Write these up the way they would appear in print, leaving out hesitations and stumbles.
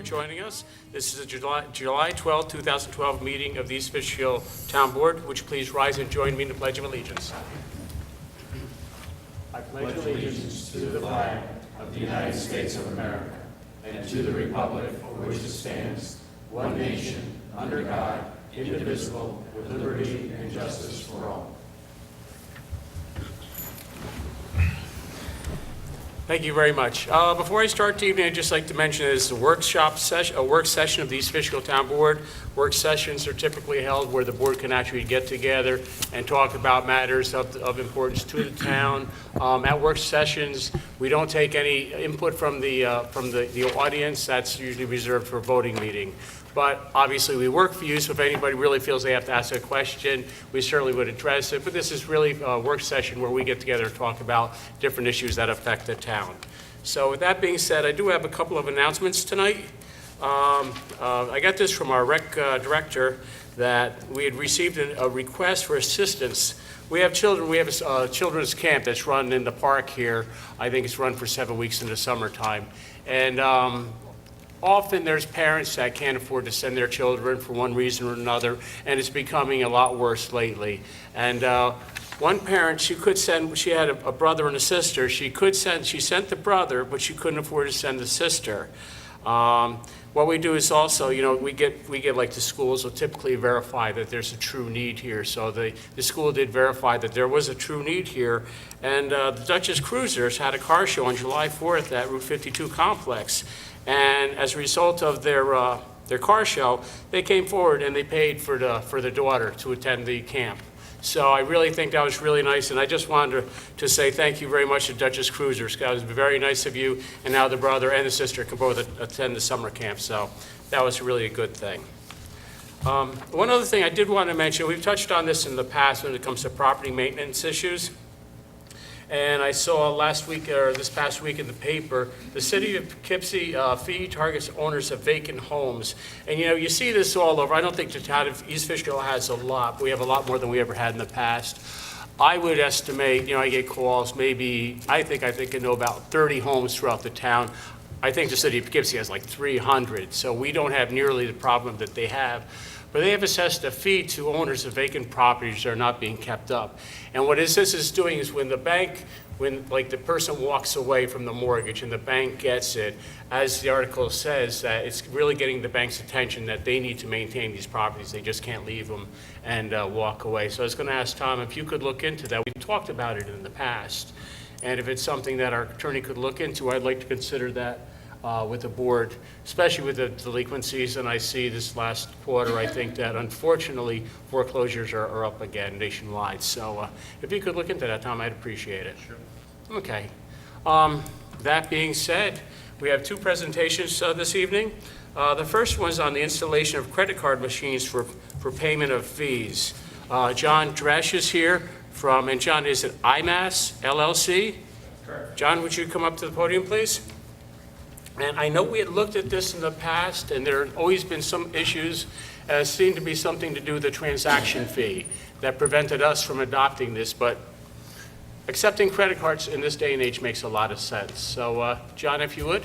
joining us. This is a July 12, 2012 meeting of the East Fishkill Town Board. Would you please rise and join me in the Pledge of Allegiance? I pledge allegiance to the flag of the United States of America and to the republic for which it stands, one nation, under God, indivisible, with liberty and justice for all. Thank you very much. Before I start the evening, I'd just like to mention that it's a work session of the East Fishkill Town Board. Work sessions are typically held where the board can actually get together and talk about matters of importance to the town. At work sessions, we don't take any input from the audience. That's usually reserved for a voting meeting. But obviously, we work for you, so if anybody really feels they have to ask a question, we certainly would address it. But this is really a work session where we get together and talk about different issues that affect the town. So with that being said, I do have a couple of announcements tonight. I got this from our rec director that we had received a request for assistance. We have children. We have a children's camp that's run in the park here. I think it's run for 7 weeks in the summertime. And often there's parents that can't afford to send their children for one reason or another, and it's becoming a lot worse lately. And one parent, she had a brother and a sister. She sent the brother, but she couldn't afford to send the sister. What we do is also, we get like the schools will typically verify that there's a true need here. So the school did verify that there was a true need here. And the Duchess Cruisers had a car show on July 4th at Route 52 Complex. And as a result of their car show, they came forward and they paid for the daughter to attend the camp. So I really think that was really nice, and I just wanted to say thank you very much to Duchess Cruisers. That was very nice of you, and now the brother and the sister can both attend the summer camp, so that was really a good thing. One other thing I did want to mention, we've touched on this in the past when it comes to property maintenance issues. And I saw this past week in the paper, the city of Poughkeepsie fee targets owners of vacant homes. And you see this all over. I don't think the town of East Fishkill has a lot. We have a lot more than we ever had in the past. I would estimate, I get calls, maybe, I think I know about 30 homes throughout the town. I think the city of Poughkeepsie has like 300, so we don't have nearly the problem that they have. But they have assessed a fee to owners of vacant properties that are not being kept up. And what this is doing is when the person walks away from the mortgage and the bank gets it, as the article says, that it's really getting the bank's attention that they need to maintain these properties. They just can't leave them and walk away. So I was going to ask Tom if you could look into that. We've talked about it in the past. And if it's something that our attorney could look into, I'd like to consider that with the board, especially with the delinquencies. And I see this last quarter, I think that unfortunately foreclosures are up again nationwide. So if you could look into that, Tom, I'd appreciate it. Sure. Okay. That being said, we have two presentations this evening. The first one is on the installation of credit card machines for payment of fees. John Dresch is here and John, is it IMAS LLC? Correct. John, would you come up to the podium, please? And I know we had looked at this in the past, and there have always been some issues, seemed to be something to do with the transaction fee that prevented us from adopting this, but accepting credit cards in this day and age makes a lot of sense. So, John, if you would.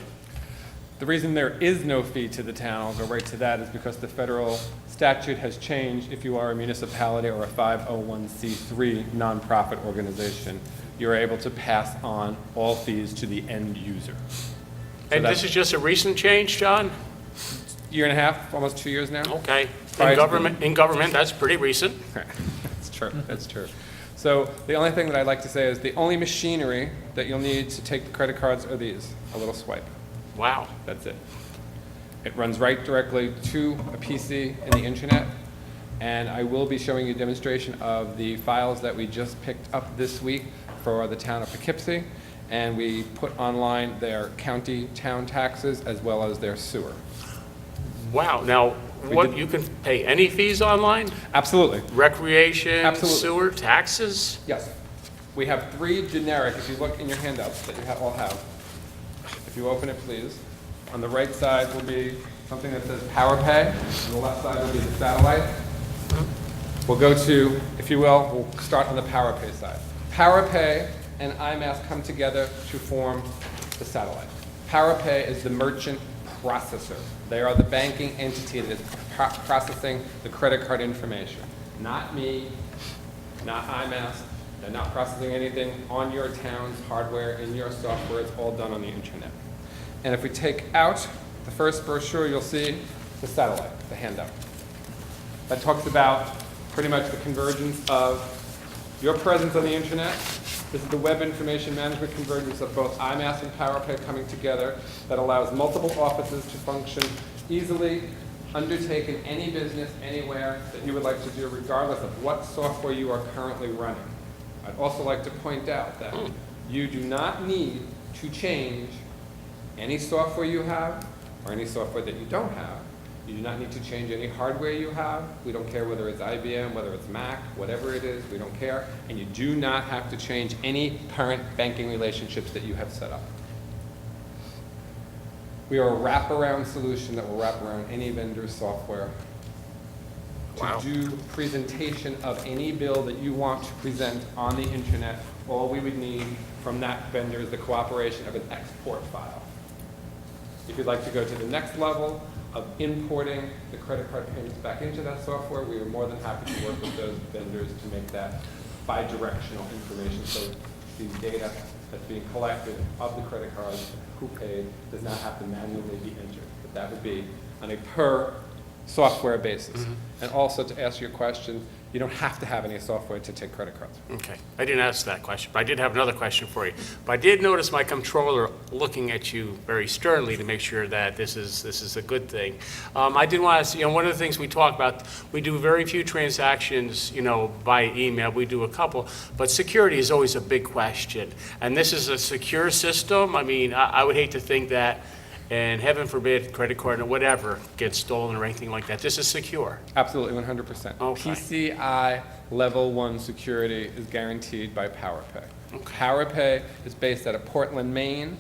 The reason there is no fee to the town, I'll go right to that, is because the federal statute has changed. If you are a municipality or a 501c3 nonprofit organization, you're able to pass on all fees to the end user. And this is just a recent change, John? Year and a half, almost 2 years now. Okay. In government, that's pretty recent. That's true. That's true. So the only thing that I'd like to say is the only machinery that you'll need to take the credit cards are these, a little swipe. Wow. That's it. It runs right directly to a PC in the internet, and I will be showing you a demonstration of the files that we just picked up this week for the town of Poughkeepsie. And we put online their county town taxes as well as their sewer. Wow. Now, you can pay any fees online? Absolutely. Recreation, Absolutely. Sewer, taxes? Yes. We have 3 generic, if you look in your handouts that you all have. If you open it, please. On the right side will be something that says Power Pay. On the left side will be the satellite. We'll go to, if you will, we'll start on the Power Pay side. Power Pay and IMAS come together to form the satellite. PowerPay is the merchant processor. They are the banking entity that is processing the credit card information. Not me, not IMAS. They're not processing anything on your town's hardware, in your software. It's all done on the internet. And if we take out the first brochure, you'll see the satellite, the handout. That talks about pretty much the convergence of your presence on the internet. This is the web information management convergence of both IMAS and PowerPay coming together that allows multiple offices to function easily, undertaking any business anywhere that you would like to do, regardless of what software you are currently running. I'd also like to point out that you do not need to change any software you have or any software that you don't have. You do not need to change any hardware you have. We don't care whether it's IBM, whether it's Mac, whatever it is, we don't care. And you do not have to change any current banking relationships that you have set up. We are a wraparound solution that will wrap around any vendor's software Wow. to do presentation of any bill that you want to present on the internet. All we would need from that vendor is the cooperation of an export file. If you'd like to go to the next level of importing the credit card payments back into that software, we are more than happy to work with those vendors to make that bi-directional information. So the data that's being collected of the credit cards, who paid, does not have to manually be entered. But that would be on a per software basis. And also, to answer your question, you don't have to have any software to take credit cards. Okay, I didn't ask that question, but I did have another question for you. But I did notice my controller looking at you very sternly to make sure that this is a good thing. I did want to, one of the things we talk about, we do very few transactions, by email. We do a couple, but security is always a big question. And this is a secure system. I mean, I would hate to think that, and heaven forbid, credit card or whatever gets stolen or anything like that. This is secure. Absolutely, 100%. Okay. PCI Level 1 security is guaranteed by PowerPay. Okay. PowerPay is based out of Portland, Maine.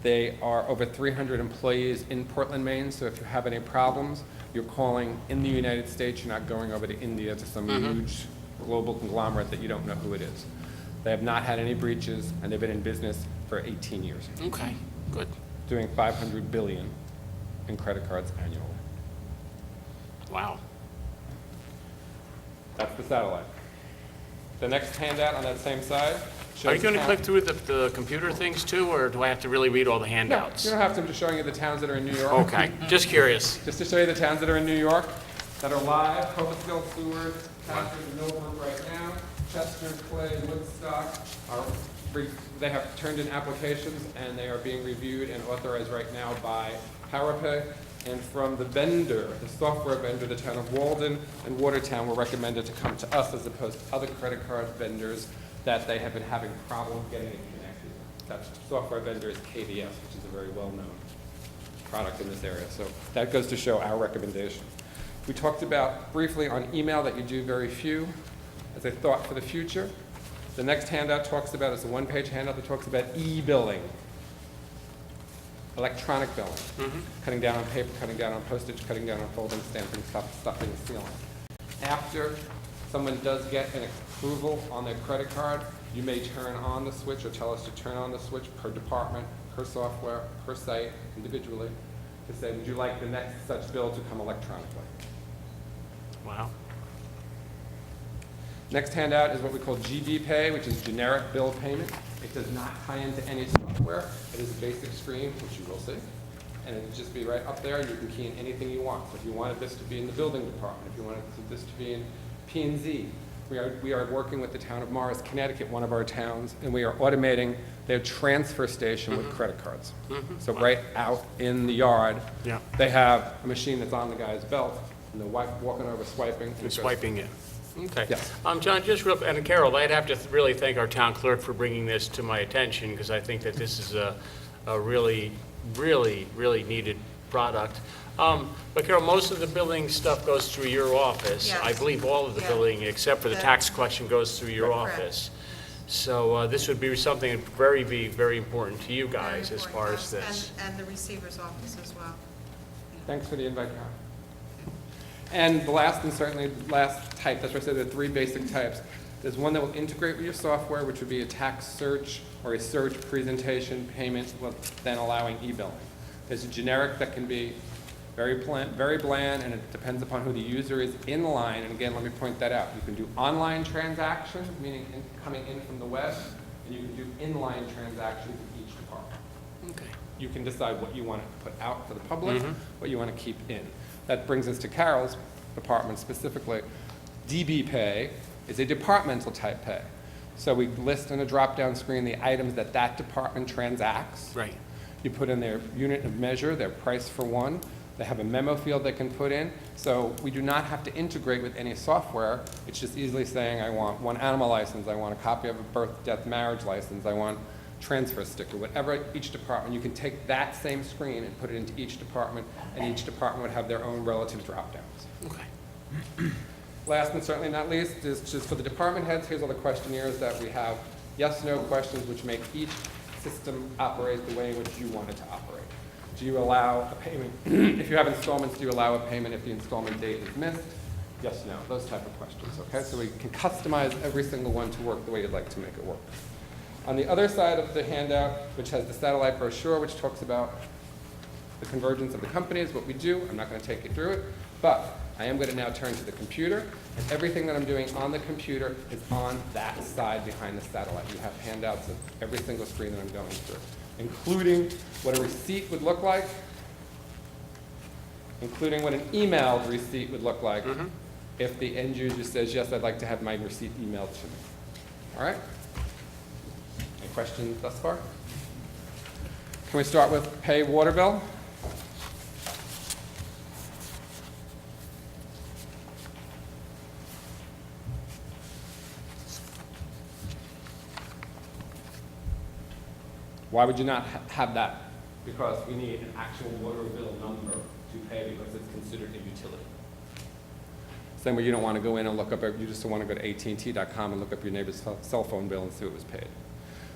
They are over 300 employees in Portland, Maine, so if you have any problems, you're calling in the United States, you're not going over to India to some huge global conglomerate that you don't know who it is. They have not had any breaches, and they've been in business for 18 years. Okay, good. Doing $500 billion in credit cards annually. Wow. That's the satellite. The next handout on that same side shows Are you going to town- click through the computer things too, or do I have to really read all the No, handouts? you don't have to. I'm just showing you the towns that are in New York. Okay, just curious. Just to show you the towns that are in New York that are live. Hopkinsville, Seward, Catherine, Millbrook right now. Chester, Clay, Woodstock they have turned in applications and they are being reviewed and authorized right now by PowerPay. And from the vendor, the software vendor, the town of Walden and Watertown were recommended to come to us as opposed to other credit card vendors that they have been having problems getting it connected. That software vendor is KVS, which is a very well-known product in this area. So that goes to show our recommendation. We talked about briefly on email that you do very few as a thought for the future. The next handout talks about, it's a one-page handout that talks about e-billing, electronic billing, cutting down on paper, cutting down on postage, cutting down on folding, stamping, stuffing, sealing. After someone does get an approval on their credit card, you may turn on the switch or tell us to turn on the switch per department, per software, per site, individually, to say, would you like the next such bill to come electronically? Wow. Next handout is what we call GBPay, which is generic bill payment. It does not tie into any software. It is a basic screen, which you will see. And it will just be right up there. You can key in anything you want. So if you wanted this to be in the building department, if you wanted this to be in P&Z, we are working with the town of Morris, Connecticut, one of our towns, and we are automating their transfer station with credit cards. So right out in the yard, Yeah. they have a machine that's on the guy's belt, and they're walking over, swiping. and it goes. Swiping it. Okay. Yes. John, just real, and Carol, I'd have to really thank our town clerk for bringing this to my attention, because I think that this is a really, really, really needed product. But Carol, most of the billing stuff goes through your office. Yes. I believe all of the Yeah. billing, except for the tax collection, goes through your Correct. office. So this would be something that be very important to you guys Very as important far to as us, this. And the receiver's office as well. Thanks for the invite, Karen. And the last, and certainly last type, that's why I said there are three basic types. There's one that will integrate with your software, which would be a tax search or a search presentation payment, then allowing e-billing. There's a generic that can be very bland, and it depends upon who the user is in line. And again, let me point that out. You can do online transactions, meaning coming in from the web, and you can do inline transactions in each department. Okay. You can decide what you want to put out for the public, what you want to keep in. That brings us to Carol's department specifically. DB pay is a departmental type pay. So we list in a drop-down screen the items that that department transacts. Right. You put in their unit of measure, their price for one. They have a memo field they can put in. So we do not have to integrate with any software. It's just easily saying, I want one animal license, I want a copy of a birth, death, marriage license, I want transfer sticker, whatever each department. You can take that same screen and put it into each department, and each department would have their own relative drop-downs. Okay. Last but certainly not least is just for the department heads, here's all the questionnaires that we have. Yes/no questions which make each system operate the way in which you want it to operate. Do you allow a payment, if you have installments, do you allow a payment if the installment date is missed? Yes, no, those type of questions, okay? So we can customize every single one to work the way you'd like to make it work. On the other side of the handout, which has the satellite brochure, which talks about the convergence of the companies, what we do, I'm not going to take you through it, but I am going to now turn to the computer, and everything that I'm doing on the computer is on that side behind the satellite. You have handouts of every single screen that I'm going through, including what a receipt would look like, including what an emailed receipt would look like if the end user says, yes, I'd like to have my receipt emailed to me. All right? Any questions thus far? Can we start with pay water bill? Why would you not have that? Because we need an actual water bill number to pay because it's considered a utility. Same way you don't want to go in and look up, you just don't want to go to AT&T.com and look up your neighbor's cell phone bill and see what was paid.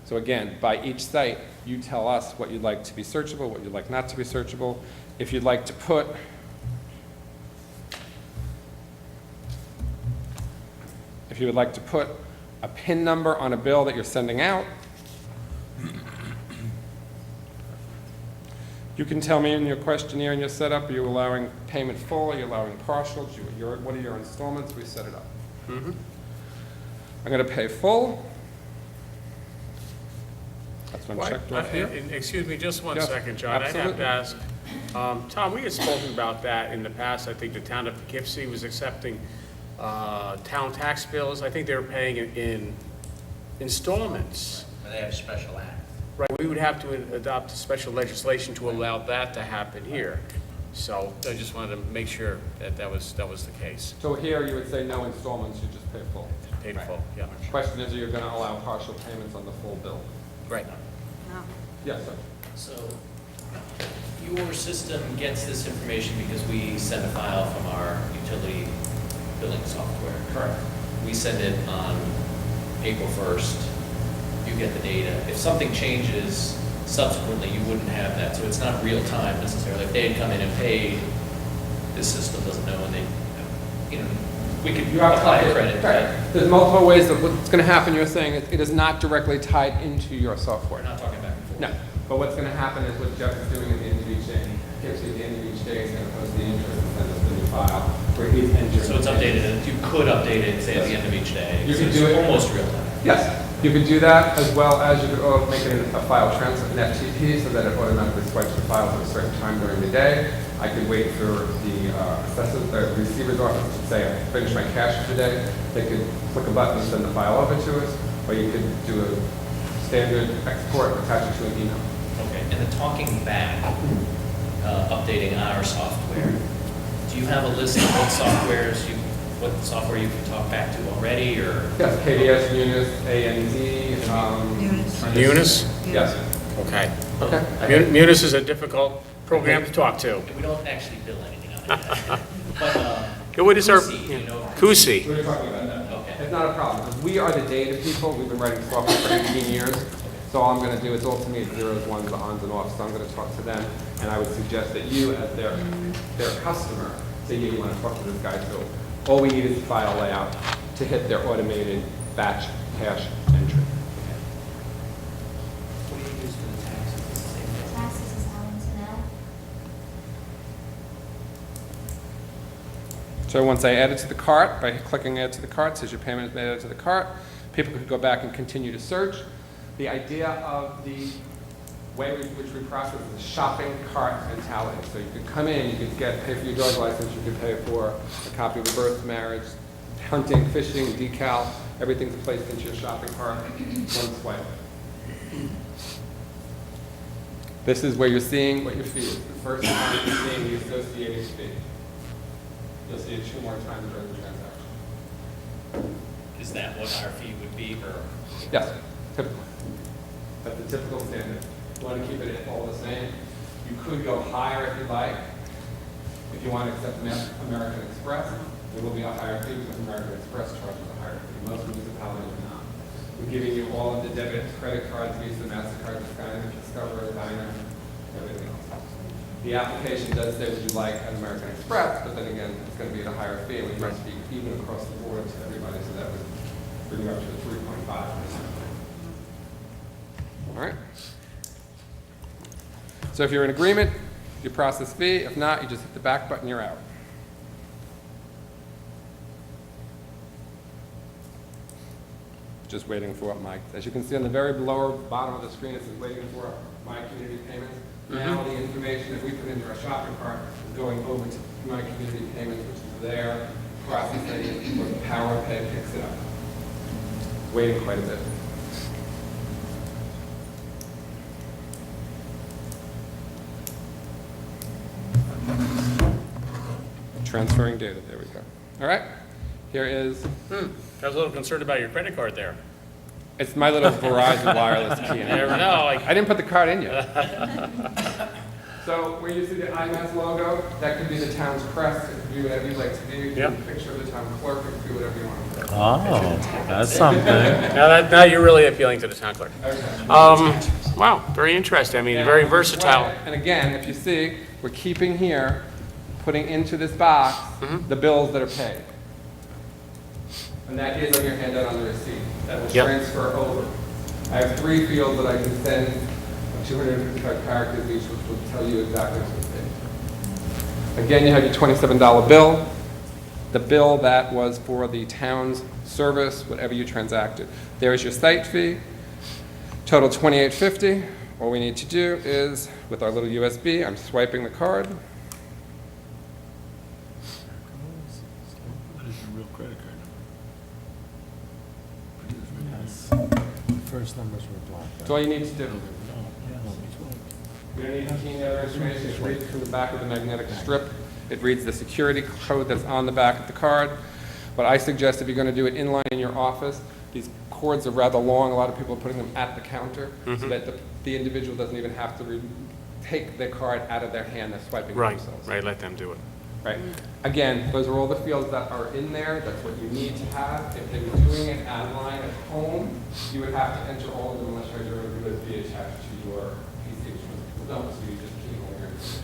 So again, by each site, you tell us what you'd like to be searchable, what you'd like not to be searchable. If you'd like to put a PIN number on a bill that you're sending out, you can tell me in your questionnaire and your setup, are you allowing payment full, are you allowing partial, what are your installments? We set it up. I'm going to pay full. That's one checked off here. Excuse me, just one Yes, second, John. I have absolutely. to ask, Tom, we had spoken about that in the past. I think the town of Poughkeepsie was accepting town tax bills. I think they were paying it in installments. But they have a special act. Right, we would have to adopt special legislation to allow that to happen here. So I just wanted to make sure that that was the case. So here you would say no installments, you just pay full. Paid Right. full, yeah. Question is, are you going to allow partial payments on the full bill? Right. No. Yes, sir. So your system gets this information because we send a file from our utility billing software. Correct. We send it on April 1st. You get the data. If something changes subsequently, you wouldn't have that. So it's not real time necessarily. If they had come in and paid, this system doesn't know, and they, we could apply a credit. Right. There's multiple ways that what's going to happen. You're saying it is not directly tied into your software. We're not talking back and forth. No. But what's going to happen is what Jeff is doing at the end of each day. Actually, at the end of each day, he's going to post the interest and send us the new file where he's entering. So it's updated, and you could update it, say, at the end of each day. You So could it's do it. almost real time. Yes. You could do that as well as you could make it a file transfer, an FTP, so that it automatically swipes the files at a certain time during the day. I could wait for the receiver's office to say, I finished my cash for today. They could click a button and send the file over to us, or you could do a standard export, attach it to an email. Okay, and then talking back, updating our software, do you have a list of what software you can talk back to already, or? Yes, KDS, Munis, ANZ. Munis? Yes. Okay. Okay. Munis is a difficult program to talk to. We don't actually bill anything on it. But, What is our, Kusi, you know? Kusi? We were talking about that. Okay. It's not a problem, because we are the data people. We've been writing software for 18 years. So all I'm going to do, it's all to me, it's zeros, ones, the ons, and offs. So I'm going to talk to them, and I would suggest that you, as their customer, say, yeah, you want to talk to this guy. So all we need is a file layout to hit their automated batch cash entry. What do you use for the taxes? It's the same thing. Taxes is Allenton L. So once I add it to the cart, by clicking add to the cart, it says your payment is made added to the cart. People could go back and continue to search. The idea of the way which we process is a shopping cart mentality. So you could come in, you could pay for your dog license, you could pay for a copy of the birth, marriage, hunting, fishing, decal, everything's placed into your shopping cart, one swipe. This is where you're seeing what your fee is. The first time you're seeing the associated fee. You'll see it 2 more times during the transaction. Is that what our fee would be, or? Yes, typical. That's the typical standard. You want to keep it all the same. You could go higher if you'd like. If you want to accept American Express, there will be a higher fee because American Express charges a higher fee. Most municipalities do not. We're giving you all of the debit, credit cards, Visa, MasterCard, Discover, Diner, everything else. The application does say, would you like an American Express, but then again, it's going to be at a higher fee, and we must be even across the board to everybody, so that would bring you up to the 3.5%. All right? So if you're in agreement, you process fee. If not, you just hit the back button, you're out. Just waiting for what my, as you can see on the very lower bottom of the screen, it says waiting for my community payments. Now the information that we put into our shopping cart is going over to my community payments, which is there, processing it, or the Power Pay picks it up. Waiting quite a bit. Transferring data, there we go. All right, here is, I was a little concerned about your credit card there. it's my little Verizon wireless key. You never know, I didn't put the card in yet. So where you see the IMAS logo, that could be the town's crest. It could be whatever you'd like to do. You can Yep. do a picture of the town clerk. It could be whatever you want to do. Oh, that's something. Now you're really appealing to the town clerk. Okay. Wow, very interesting. I mean, Now, very if you versatile. swipe, and again, if you see, we're keeping here, putting into this box, the bills that are paid. And that is on your handout on the receipt. That will Yep. transfer over. I have 3 fields that I can send of 255 characters each, which will tell you exactly what was paid. Again, you have your $27 bill, the bill that was for the town's service, whatever you transacted. There is your site fee, total $28.50. All we need to do is, with our little USB, I'm swiping the card. What is your real credit card number? First numbers were blocked. That's all you need to do. No, You don't need any other information. It reads from the back of the magnetic strip. It reads the security code that's on the back of the card. But I suggest if you're going to do it inline in your office, these cords are rather long. A lot of people are putting them at the counter so that the individual doesn't even have to take their card out of their hand. They're swiping it Right, themselves. right, let them do it. Right. Again, those are all the fields that are in there. That's what you need to have. If they were doing it online at home, you would have to enter all of them unless you had your USB attached to your PC, which most people don't, so you just keep all your information.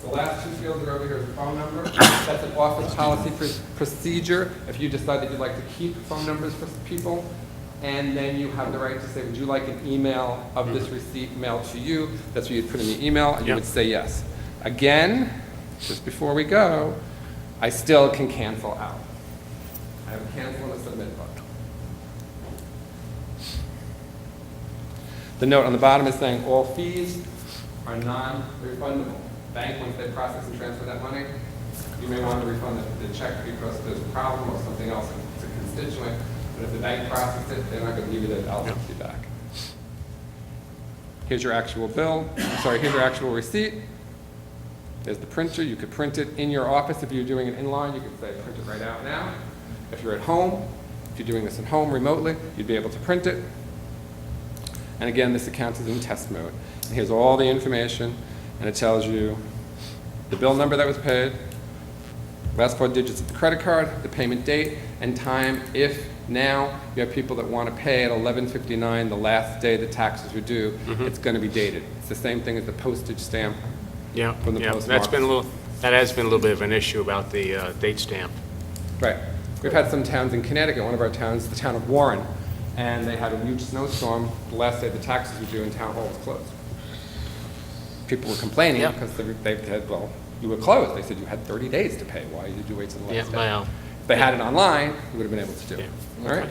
The last 2 fields that are over here is a phone number. That's an office policy procedure. If you decide that you'd like to keep phone numbers for people, and then you have the right to say, would you like an email of this receipt mailed to you? That's what you'd put in the email, and you Yep. would say yes. Again, just before we go, I still can cancel out. I have a cancel and a submit button. The note on the bottom is saying all fees are non-refundable. Bank, once they process and transfer that money, you may want to refund the check because there's a problem or something else, it's a constituent, but if the bank processes it, they're not going to give you the LLC back. Here's your actual bill, here's your actual receipt. There's the printer. You could print it in your office. If you're doing it inline, you could say print it right out now. If you're at home, if you're doing this at home remotely, you'd be able to print it. And again, this account is in test mode. And here's all the information, and it tells you the bill number that was paid, last 4 digits of the credit card, the payment date, and time. If now you have people that want to pay at 11:59, the last day the taxes are due, it's going to be dated. It's the same thing as the postage stamp. Yeah, From the yeah, postmark. that has been a little bit of an issue about the date stamp. Right. We've had some towns in Connecticut, one of our towns, the town of Warren, and they had a huge snowstorm. The last day the taxes were due and town hall was closed. People were complaining Yeah. because they had, well, you were closed. They said you had 30 days to pay. Why did you wait till the Yeah, last day? well, If they had it online, you would have been able to do it. Yeah. All right?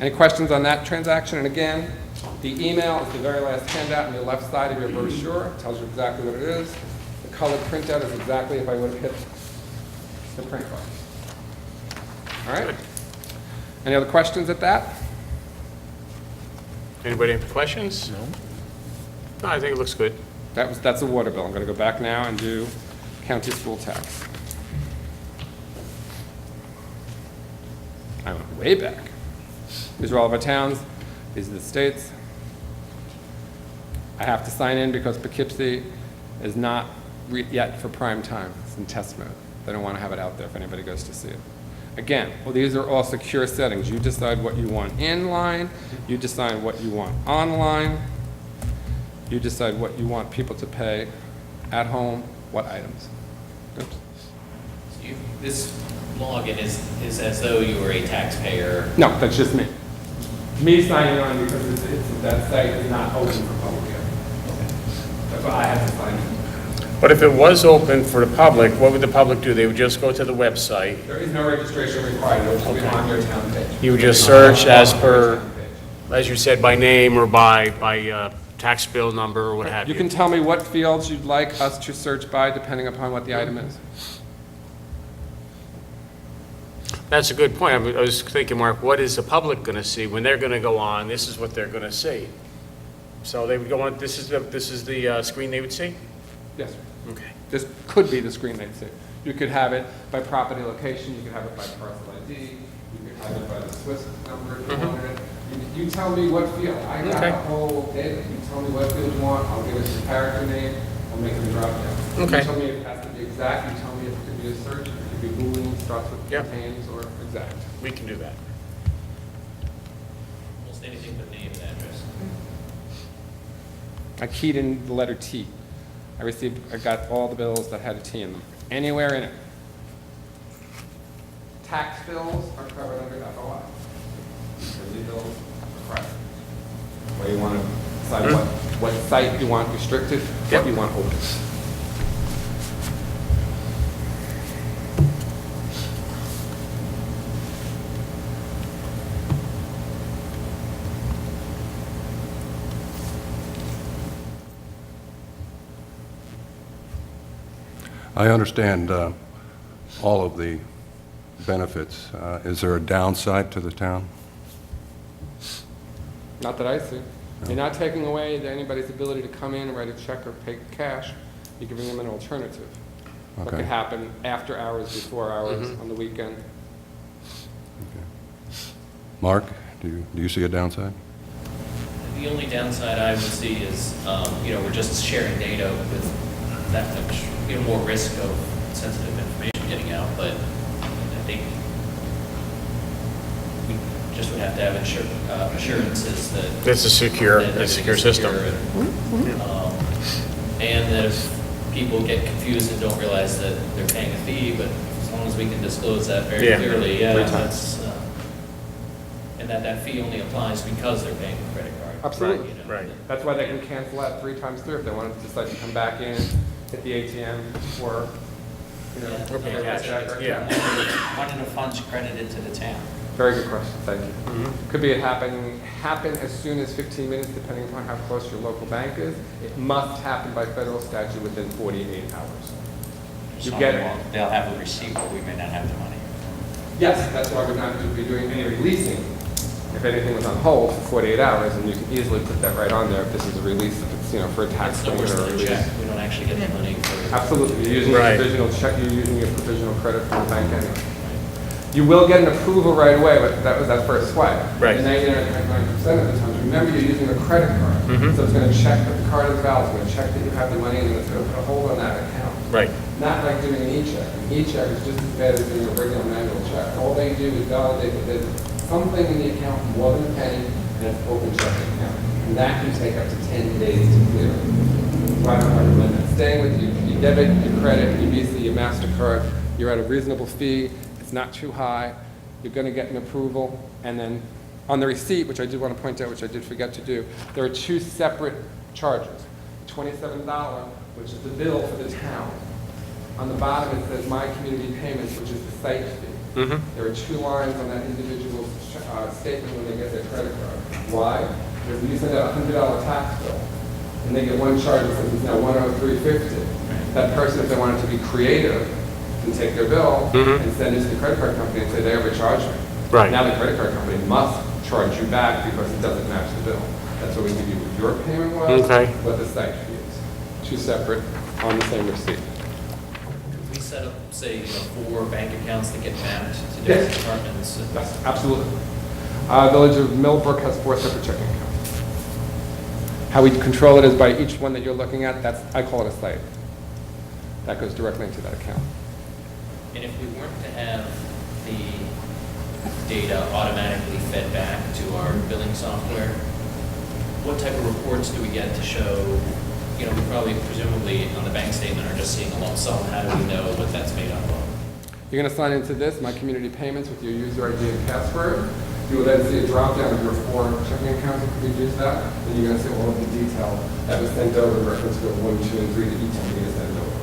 Any questions on that transaction? And again, the email is the very last handout on the left side of your brochure. It tells you exactly what it is. The colored printout is exactly if I would have hit the print button. All right? Any other questions at that? anybody have questions? No, I think it looks good. That's a water bill. I'm going to go back now and do county school tax. I went way back. These are all of our towns. These are the states. I have to sign in because Poughkeepsie is not yet for prime time. It's in test mode. They don't want to have it out there if anybody goes to see it. Again, well, these are all secure settings. You decide what you want in line. You decide what you want online. You decide what you want people to pay at home, what items. Oops. So this login is as though you were a taxpayer. No, that's just me. Me signing on because that site is not open for public yet. That's why I have to sign in. But if it was open for the public, what would the public do? They would just go to the website. There is no registration required, it'll just be on your town page. You would just search as On per, your town page. as you said, by name or by tax bill number or what have You you. can tell me what fields you'd like us to search by, depending upon what the item is. That's a good point. I was thinking, Mark, what is the public going to see when they're going to go on? This is what they're going to see. So they would go on, this is the screen they would see? Yes, sir. Okay. This could be the screen they'd see. You could have it by property location, you could have it by parcel ID, you could have it by the Swiss number if you wanted it. You tell me what field. I got Okay. the whole data. You tell me what field you want, I'll give it the character name, I'll make them drop down. Okay. You tell me if it has to be exact, you tell me if it could be a search, if it could be Boolean, starts with Yep. contains, or exact. We can do that. Almost anything but name and address. I keyed in the letter T. I got all the bills that had a T in them, anywhere in it. Tax bills are covered under FOI. Utility bills are private. Where you want to decide what site you want restricted, Yep. what you want open. I understand all of the benefits. Is there a downside to the town? Not that I see. You're not taking away anybody's ability to come in and write a check or pay cash. You're giving them an alternative. What Okay. could happen after hours, before hours, on the weekend. Mark, do you see a downside? The only downside I would see is, we're just sharing data with that much, more risk of sensitive information getting out, but I think we just would have to have assurances that. It's a secure, that a secure everything's system. And that if people get confused and don't realize that they're paying a fee, but as long as we can disclose that very Yeah. clearly, Every time. that's, and that fee only applies because they're paying a credit card. Absolutely. Right. That's why they can cancel that 3 times through if they want to decide to come back in, hit the ATM, or, Or pay pay cash. that check. Yeah. When are the funds credited to the town? Very good question, thank you. Could be happen as soon as 15 minutes, depending upon how close your local bank is. It must happen by federal statute within 48 hours. You Some get it. will- They'll have a receipt, but we may not have the money. Yes, that's why we're not going to be doing any releasing. If anything was on hold for 48 hours, and you can easily put that right on there if this is a release, if it's, for a tax It's no payment worse or a than a release. check. We don't actually get the money for. Absolutely, you're using Right. a provisional check, you're using your provisional credit from the bank anyway. You will get an approval right away, but that was that first swipe. Right. And 99.9% of the times, remember you're using a credit card. So it's going to check that the card is valid, it's going to check that you have the money, and it's going to put a hold on that account. Right. Not like doing an e-check. An e-check is just as bad as doing a regular manual check. All they do is validate that there's something in the account more than a penny, and it's open checking account. And that can take up to 10 days to clear. So I don't recommend that. Staying with your debit, your credit, your Visa, your MasterCard, you're at a reasonable fee, it's not too high, you're going to get an approval, and then on the receipt, which I did want to point out, which I did forget to do, there are 2 separate charges. $27, which is the bill for the town, On the bottom, it says My Community Payments, which is the site fee. There are 2 lines on that individual's statement when they get their credit card. Why? Because when you send out a $100 tax bill, and they get one charge that says it's now $103.50, that person, if they wanted to be creative, can take their bill and send it to the credit card company and say they overcharged me. Right. Now the credit card company must charge you back because it doesn't match the bill. That's what we give you what your payment was, Okay. what the site fee is. 2 separate on the same receipt. Could we set up, say, 4 bank accounts that get mapped to different Yes. departments? Yes, absolutely. Village of Millbrook has 4 separate checking accounts. How we control it is by each one that you're looking at, I call it a site. That goes directly into that account. And if we weren't to have the data automatically fed back to our billing software, what type of reports do we get to show, we probably presumably on the bank statement are just seeing a lump sum. How do we know what that's made up of? You're going to sign into this, My Community Payments, with your user ID and password. You will then see a drop down of your 4 checking accounts if you use that, and you're going to see all of the detail that was sent over in reference to 1, 2, and 3 that each of you to send over.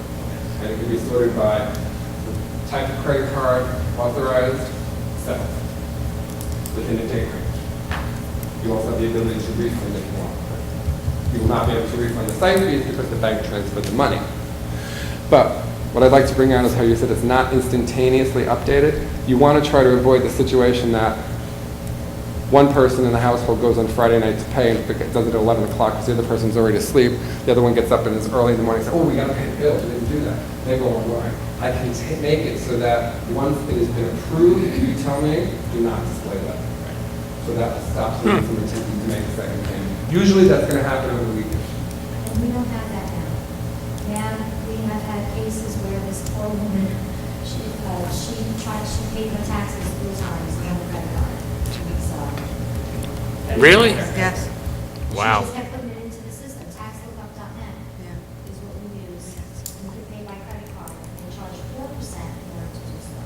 And it can be sorted by type of credit card, authorized, settled, within a date range. You also have the ability to refund if you want. You will not be able to refund the site fees because the bank transferred the money. But what I'd like to bring out is how you said it's not instantaneously updated. You want to try to avoid the situation that one person in the household goes on Friday night to pay and does it at 11 o'clock because the other person's already asleep. The other one gets up and it's early in the morning and says, oh, we got to pay the bill. We didn't do that. They go online. I can make it so that once it has been approved, you tell me, do not display that. So that stops me from attempting to make a second payment. Usually that's going to happen over the weekend. And we don't have that now. Now, we have had cases where this poor woman, she paid her taxes 3 times on the credit card. So. Really? Yes. Wow. She just kept putting it into the system. Taxlookup.net Yeah. is what we use. You can pay by credit card and charge 4% in order to do so.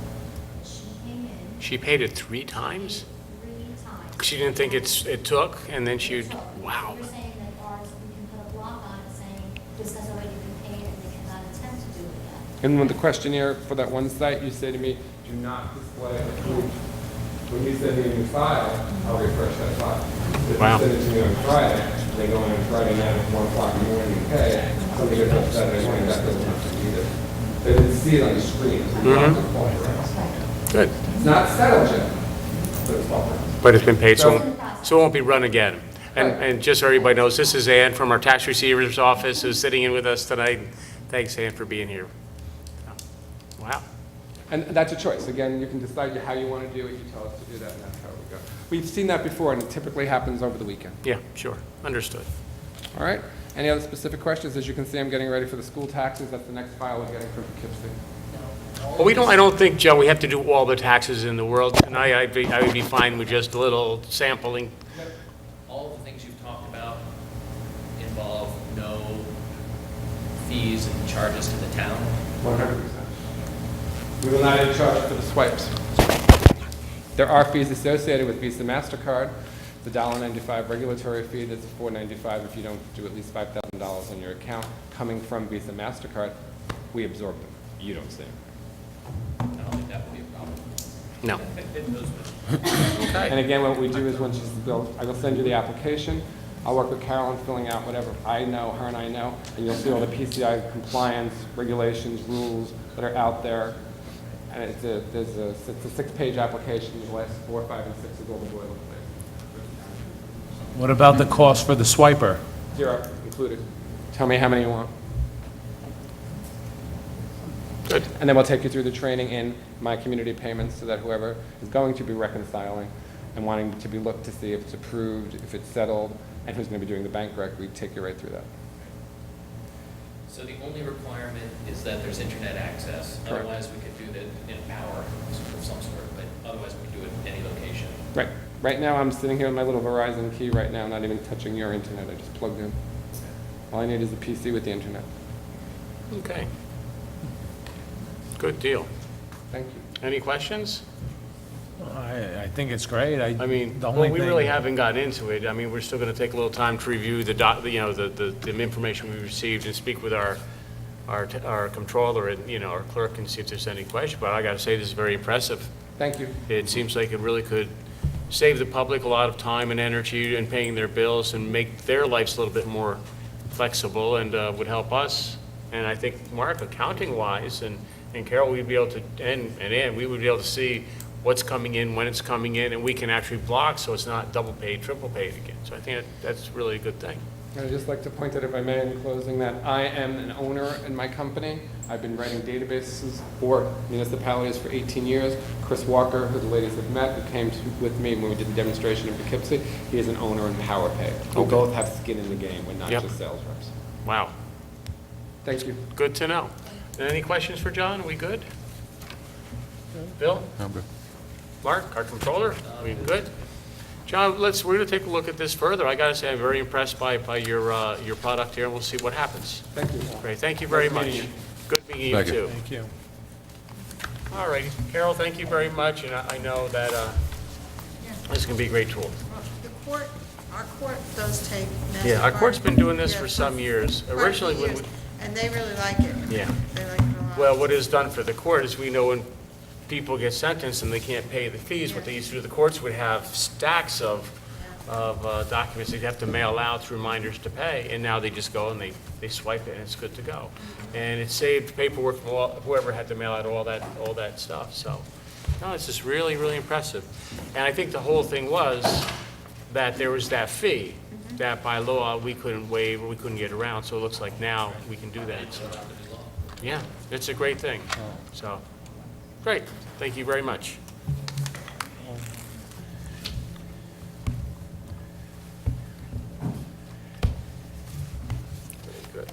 She came in She paid it 3 times? 3 times. She didn't think it took, and then she, So, wow. You're saying that ours, we can put a block on it saying this has already been paid and they cannot attempt to do it yet. And with the questionnaire for that one site, you say to me, do not display approved. When you send me a new file, I'll refresh that file. If Wow. you send it to me on Friday, they go in on Friday night at 1 o'clock in the morning and pay, something gets up Saturday morning, that doesn't have to be there. They didn't see it on the screen. It's authorized. Good. It's not settled yet, but it's authorized. But it's been paid, so it won't be run again. And just so everybody knows, this is Ann from our tax receiver's office who's sitting in with us tonight. Thanks, Ann, for being here. Wow. And that's a choice. Again, you can decide how you want to do it. You tell us to do that, and that's how we go. We've seen that before, and it typically happens over the weekend. Yeah, sure. Understood. All right? Any other specific questions? As you can see, I'm getting ready for the school taxes. That's the next file we're getting from Poughkeepsie. Well, I don't think, Joe, we have to do all the taxes in the world tonight. I would be fine with just a little sampling. All of the things you've talked about involve no fees and charges to the town. 100%. We will not charge for the swipes. There are fees associated with Visa MasterCard. The $1.95 regulatory fee, that's $4.95 if you don't do at least $5,000 on your account coming from Visa MasterCard. We absorb them. You don't see them. I don't think that would be a problem. No. And again, what we do is once she's built, I will send you the application. I'll work with Carolyn filling out whatever I know, her and I know, and you'll see all the PCI compliance, regulations, rules that are out there. And it's a 6-page application. The last 4, 5, and 6 is all the boilerplate. What about the cost for the swiper? 0 included. Tell me how many you want. Good. And then we'll take you through the training in My Community Payments so that whoever is going to be reconciling and wanting to be looked to see if it's approved, if it's settled, and who's going to be doing the bank rec, we take you right through that. So the only requirement is that there's internet access. Correct. Otherwise, we could do the power of some sort, but otherwise we could do it at any location. Right. Right now, I'm sitting here with my little Verizon key right now, not even touching your internet. I just plugged in. All I need is a PC with the internet. Okay. Good deal. Thank you. Any questions? I think it's great. I mean, the well, only we thing- really haven't gotten into it. I mean, we're still going to take a little time to review the information we received and speak with our our controller and, you know, our clerk and see if there's any question, but I gotta say, this is very impressive. Thank you. It seems like it really could save the public a lot of time and energy in paying their bills and make their lives a little bit more flexible, and would help us. And I think, Mark, accounting-wise, and Carol, we'd be able to, and Ann, we would be able to see what's coming in, when it's coming in, and we can actually block so it's not double paid, triple paid again. So I think that's really a good thing. I'd just like to point out, if I may, in closing, that I am an owner in my company. I've been writing databases for municipalities for 18 years. Chris Walker, who the ladies have met, who came with me when we did the demonstration in Poughkeepsie, he is an owner in PowerPay. We Okay. both have skin in the game. We're not Yep. just sales reps. Wow, Thank you. good to know. Any questions for John? Are we good? Bill? I'm good. Mark, our controller? We good? John, we're going to take a look at this further. I got to say, I'm very impressed by your product here, and we'll see what happens. Thank you. Great, thank you very Nice much. meeting you. Good meeting you, Thank you. too. Thank you. All righty, Carol, thank you very much, and I know that this is going to be a great tool. Well, our court does take MasterCard. Yeah, our court's been doing this Yeah, for some years. quite a few Originally, when years, and they really like it. Yeah. They like it a lot. Well, what is done for the court is, we know when people get sentenced and they can't pay the fees, what they used to do, the courts would have stacks of documents they'd have to mail out through reminders to pay, and now they just go and they swipe it and it's good to go. And it saved paperwork from whoever had to mail out all that stuff, so. No, it's just really, really impressive. And I think the whole thing was that there was that fee that by law we couldn't waive or we couldn't get around, so it looks like now we can do that. So, yeah, it's a great thing, so. Great, thank you very much. Very good.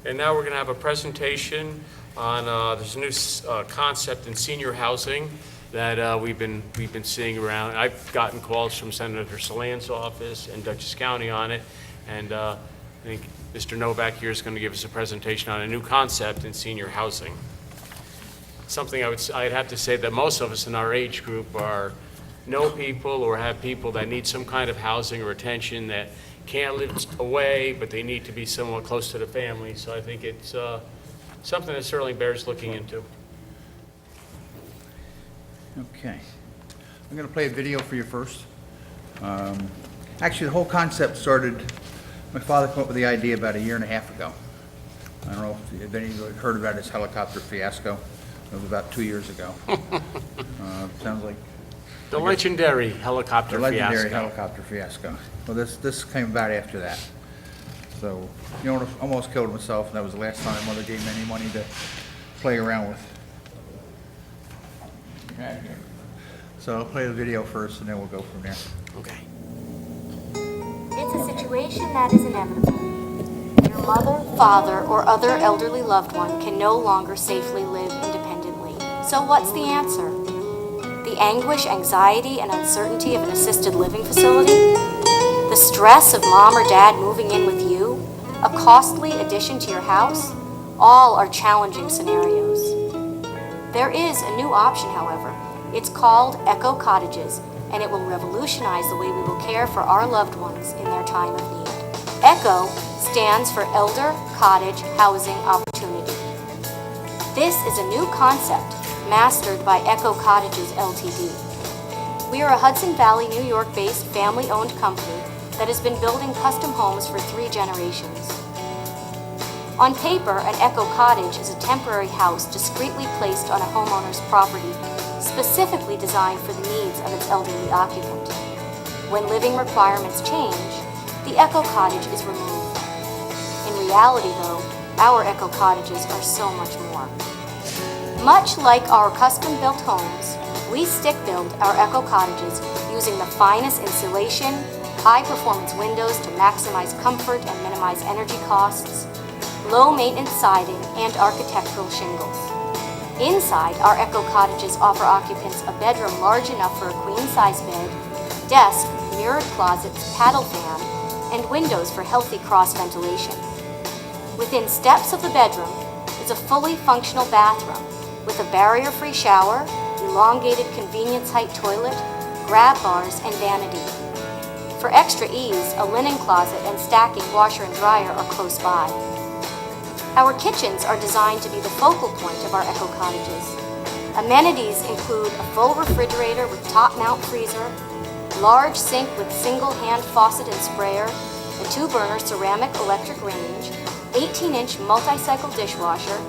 And now we're going to have a presentation on, there's a new concept in senior housing that we've been seeing around. I've gotten calls from Senator Salan's office and Dutchess County on it, and I think Mr. Novak here is going to give us a presentation on a new concept in senior housing. Something I'd have to say that most of us in our age group know people or have people that need some kind of housing or attention, that can't live away, but they need to be somewhat close to the family. So I think it's something that certainly bears looking into. Okay. I'm going to play a video for you first. Actually, the whole concept started, my father came up with the idea about 1.5 years ago. I don't know if any of you have heard about his helicopter fiasco. It was about 2 years ago. Sounds like The legendary helicopter the legendary fiasco. helicopter fiasco. Well, this came about after that. So, you know, almost killed himself, and that was the last time Mother gave him any money to play around with. Okay. So I'll play the video first, and then we'll go from there. Okay. It's a situation that is inevitable. Your mother, father, or other elderly loved one can no longer safely live independently. So what's the answer? The anguish, anxiety, and uncertainty of an assisted living facility? The stress of mom or dad moving in with you? A costly addition to your house? All are challenging scenarios. There is a new option, however. It's called Echo Cottages, and it will revolutionize the way we will care for our loved ones in their time of need. ECHO stands for Elder Cottage Housing Opportunity. This is a new concept mastered by Echo Cottages Ltd. We are a Hudson Valley, New York-based family-owned company that has been building custom homes for 3 generations. On paper, an Echo Cottage is a temporary house discreetly placed on a homeowner's property, specifically designed for the needs of its elderly occupant. When living requirements change, the Echo Cottage is removed. In reality, though, our Echo Cottages are so much more. Much like our custom-built homes, we stick-build our Echo Cottages using the finest insulation, high-performance windows to maximize comfort and minimize energy costs, low-maintenance siding, and architectural shingles. Inside, our Echo Cottages offer occupants a bedroom large enough for a queen-size bed, desk, mirrored closets, paddle fan, and windows for healthy cross-ventilation. Within steps of the bedroom is a fully functional bathroom with a barrier-free shower, elongated convenience-height toilet, grab bars, and vanity. For extra ease, a linen closet and stacking washer and dryer are close by. Our kitchens are designed to be the focal point of our eco cottages. Amenities include a full refrigerator with top-mount freezer, large sink with single-hand faucet and sprayer, a 2-burner ceramic electric range, 18-inch multi-cycle dishwasher,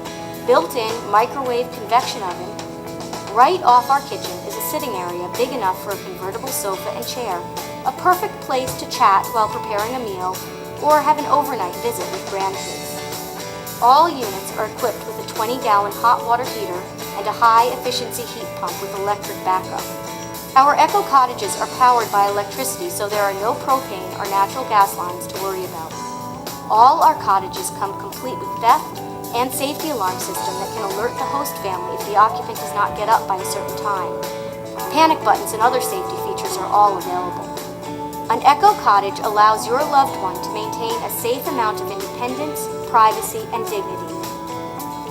built-in microwave convection oven. Right off our kitchen is a sitting area big enough for a convertible sofa and chair, a perfect place to chat while preparing a meal or have an overnight visit with grandkids. All units are equipped with a 20-gallon hot water heater and a high-efficiency heat pump with electric backup. Our eco cottages are powered by electricity, so there are no propane or natural gas lines to worry about. All our cottages come complete with theft and safety alarm system that can alert the host family if the occupant does not get up by a certain time. Panic buttons and other safety features are all available. An eco cottage allows your loved one to maintain a safe amount of independence, privacy, and dignity.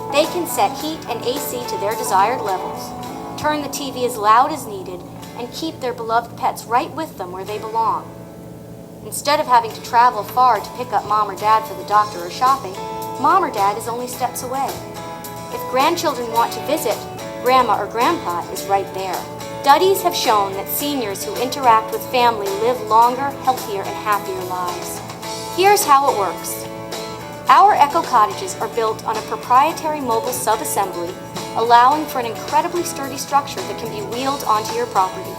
They can set heat and AC to their desired levels, turn the TV as loud as needed, and keep their beloved pets right with them where they belong. Instead of having to travel far to pick up mom or dad for the doctor or shopping, mom or dad is only steps away. If grandchildren want to visit, grandma or grandpa is right there. Studies have shown that seniors who interact with family live longer, healthier, and happier lives. Here's how it works. Our eco cottages are built on a proprietary mobile sub-assembly, allowing for an incredibly sturdy structure that can be wheeled onto your property.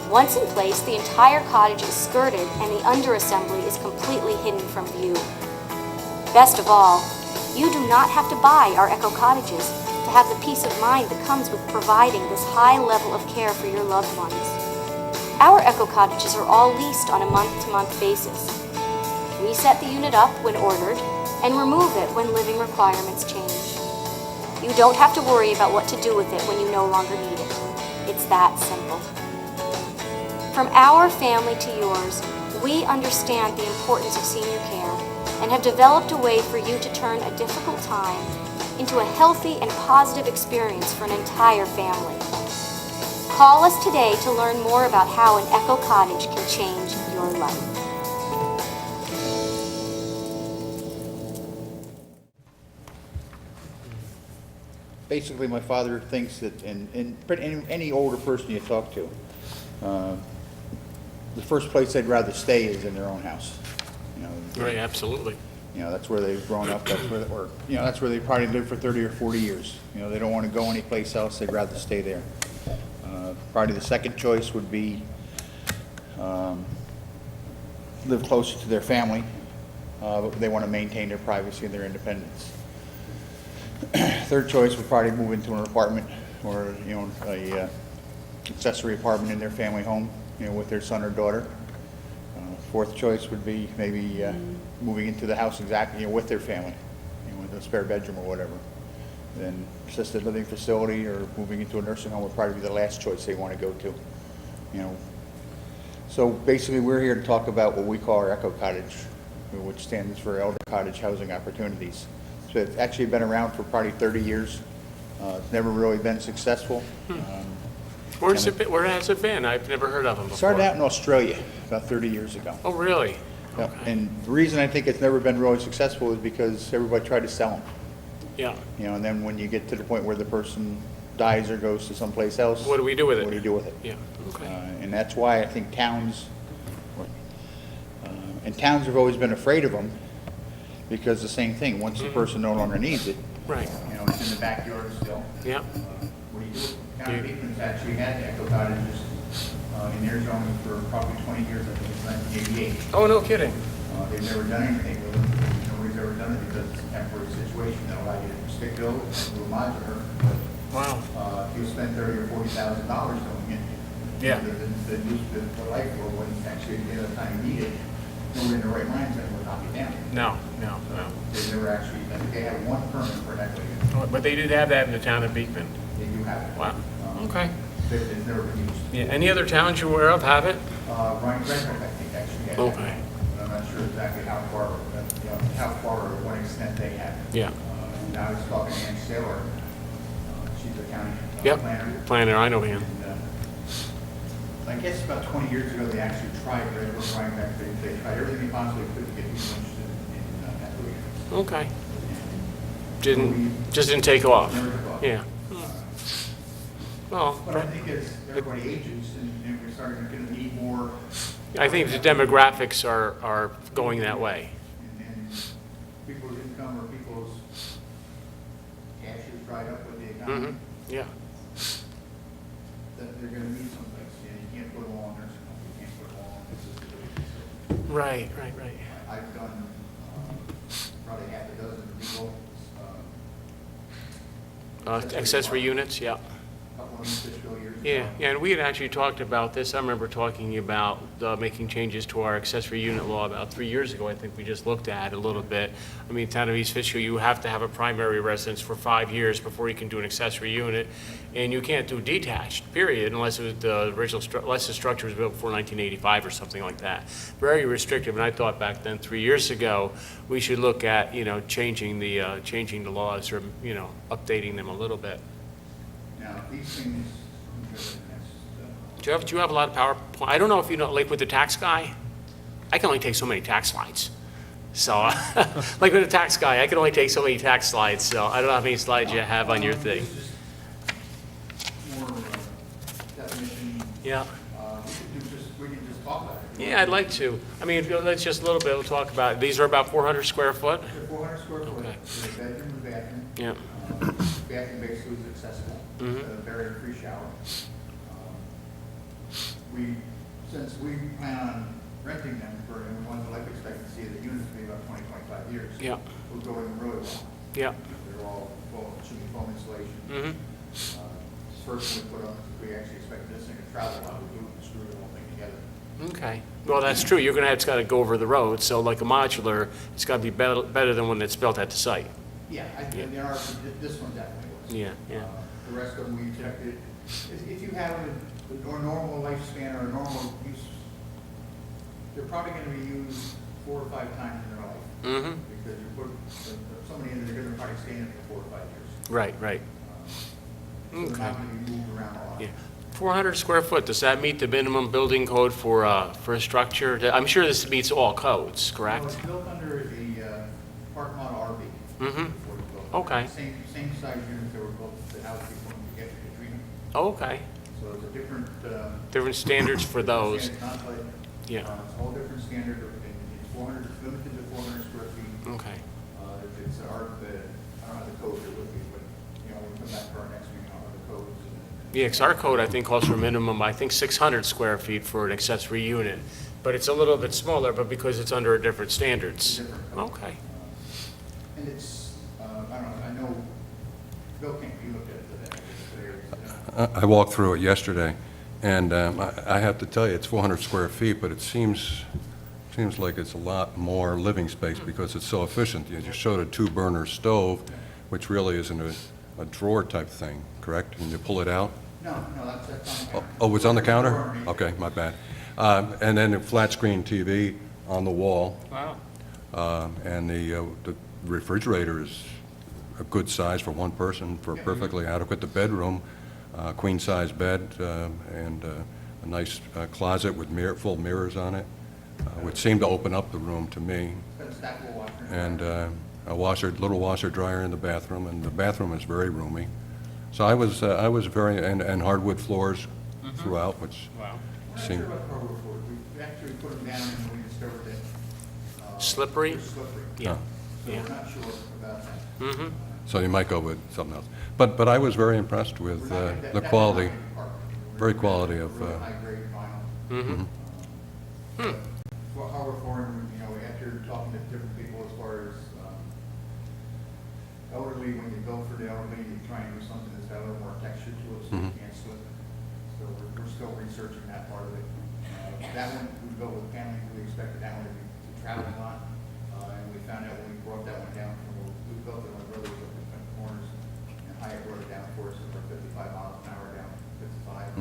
Once in place, the entire cottage is skirted and the under-assembly is completely hidden from view. Best of all, you do not have to buy our eco cottages to have the peace of mind that comes with providing this high level of care for your loved ones. Our eco cottages are all leased on a month-to-month basis. We set the unit up when ordered and remove it when living requirements change. You don't have to worry about what to do with it when you no longer need it. It's that simple. From our family to yours, we understand the importance of senior care and have developed a way for you to turn a difficult time into a healthy and positive experience for an entire family. Call us today to learn more about how an eco cottage can change your life. Basically, my father thinks that, and any older person you talk to, the first place they'd rather stay is in their own house. You know, Right, absolutely. you know, that's where they've grown up, that's where, or, you know, that's where they probably lived for 30 or 40 years. You know, they don't want to go anyplace else, they'd rather stay there. Probably the second choice would be live closer to their family, but they want to maintain their privacy and their independence. Third choice would probably move into an apartment or, you know, a accessory apartment in their family home, you know, with their son or daughter. Fourth choice would be maybe moving into the house exactly, you know, with their family, you know, with a spare bedroom or whatever. Then assisted living facility or moving into a nursing home would probably be the last choice they want to go to, you know. So basically, we're here to talk about what we call our Eco Cottage, which stands for Elder Cottage Housing Opportunities. So it's actually been around for probably 30 years. It's never really been successful. Where has it been? I've never heard of them before. Started out in Australia about 30 years ago. Oh, really? Yeah. Okay. And the reason I think it's never been really successful is because everybody tried to sell them. Yeah. You know, and then when you get to the point where the person dies or goes to someplace else, What do we do with it? What do you do with it? Yeah, okay. And that's why I think towns, and towns have always been afraid of them, because the same thing, once the person no longer needs it, Right. you know, it's in the backyard still. Yeah. What do you do with it? County Beekman's actually had eco cottages in their zoning for probably 20 years, I think it's 1988. Oh, no kidding. They've never done anything with them. Nobody's ever done it because it's a temporary situation. They'll allow you to stick build, do a modular, but Wow. if you spend $30,000 or $40,000 doing it, Yeah. the life will, when actually the other time you need it, nobody in their right mind's going to knock it down. No. They've never actually, I think they have one permit for an equity. Oh, but they did have that in the town of Beekman. They do have it. Wow. Okay. It's never been used. Yeah. Any other towns you're aware of have it? Ryan Redhook, I think, actually had it. Okay. But I'm not sure exactly how far, or what extent they have it. Yeah. Now I was talking to Ann Saylor, she's the county Yep. planner. Planner, I know him. And, I guess about 20 years ago, they actually tried, right, Ryan back, they tried everything they possibly could to get people interested in that movie. Okay. Just didn't take off. Never took off. Yeah. Well, But I think as everybody ages and we're starting to need more. I think the demographics are going that way. And people's income or people's cash is dried up with the economy, Yeah. that they're gonna need someplace. And you can't put them all in nursing home, you can't put them all in assisted living. So Right. I've done probably half a dozen people, Accessory units, yeah. a couple of them Fishkill years ago. Yeah, and we had actually talked about this. I remember talking about making changes to our accessory unit law about 3 years ago. I think we just looked at it a little bit. I mean, town of East Fishkill, you have to have a primary residence for 5 years before you can do an accessory unit, and you can't do detached, period, unless it was the original, unless the structure was built before 1985 or something like that. Very restrictive, and I thought back then, 3 years ago, we should look at, changing the laws or, updating them a little bit. Now, these things, Do you have a lot of PowerPoint? I don't know if you know, like with the tax guy, I can only take so many tax slides. So, like with the tax guy, I can only take so many tax slides, so I don't know how many slides you have on your thing. more definition, Yeah. we can just talk about it. Yeah, I'd like to. I mean, let's just a little bit, we'll talk about it. These are about 400 square foot? They're 400 square foot, Okay. with a bedroom and bathroom. Yeah. Bathroom basically is accessible, barrier-free shower. Since we plan on renting them for, and we want the life expectancy of the units to be about 20, 25 years. Yeah. We're going really well. Yeah. They're all should be foam insulation. First we put on, we actually expected this thing to travel while we do screw the whole thing together. Okay. Well, that's true. It's got to go over the road, so like a modular, it's got to be better than one that's built at the site. Yeah, there are, this one definitely was. Yeah. The rest of them we checked it. If you have a normal lifespan or a normal use, they're probably going to be used 4 or 5 times in their life. Because you put somebody in there, they're going to probably stay in it for 4 or 5 years. Right. So they're not going to be moved around a lot. Yeah. 400 square foot, does that meet the minimum building code for a structure? I'm sure this meets all codes, So correct? it's built under the park model RV. Okay. Same size units that were built to house people when you get to Katrina. Okay. So it's a different. Different standards for those. It's not like, Yeah. it's a whole different standard, it's 400, it's limited to 400 square feet. Okay. It's I don't know the codes are with me, but, we'll come back for our next meeting on the codes. Yeah, 'cause our code, I think, calls for a minimum, I think, 600 square feet for an accessory unit. But it's a little bit smaller, but because it's under different standards. Different code. Okay. And it's, I know, Bill King, you looked at it today. I walked through it yesterday, and I have to tell you, it's 400 square feet, but it seems like it's a lot more living space because it's so efficient. You just showed a 2-burner stove, which really isn't a drawer type thing, correct? And you pull it out? No, that's on the counter. Oh, it's on the counter? Drawer. Okay, my bad. And then a flat-screen TV on the wall. Wow. And the refrigerator is a good size for one person, for perfectly adequate. The bedroom, queen-size bed, and a nice closet with full mirrors on it, which seemed to open up the room to me. It's got a stackable washer. And a little washer dryer in the bathroom, and the bathroom is very roomy. So I was very, and hardwood floors throughout, which Wow. We're not seemed. sure about hardwood floors. We actually put them down and we discovered that. Slippery? They're slippery. Yeah. So Yeah. we're not sure about that. So you might go with something else. But I was very impressed with We're not- the that's quality, not a park. We're very gonna quality have of, really high-grade vinyl. Well, how we're formed, after talking to different people as far as elderly, when you go for the elderly, you try and do something that's got a little more texture to it so you can't slip. So we're still researching that part of it. That one, we go with paneling, we expected that one to travel a lot. And we found out when we brought that one down, we built it on the roads up in the corners, and Hyatt brought it down for us, and we're 55 miles an hour down, 55,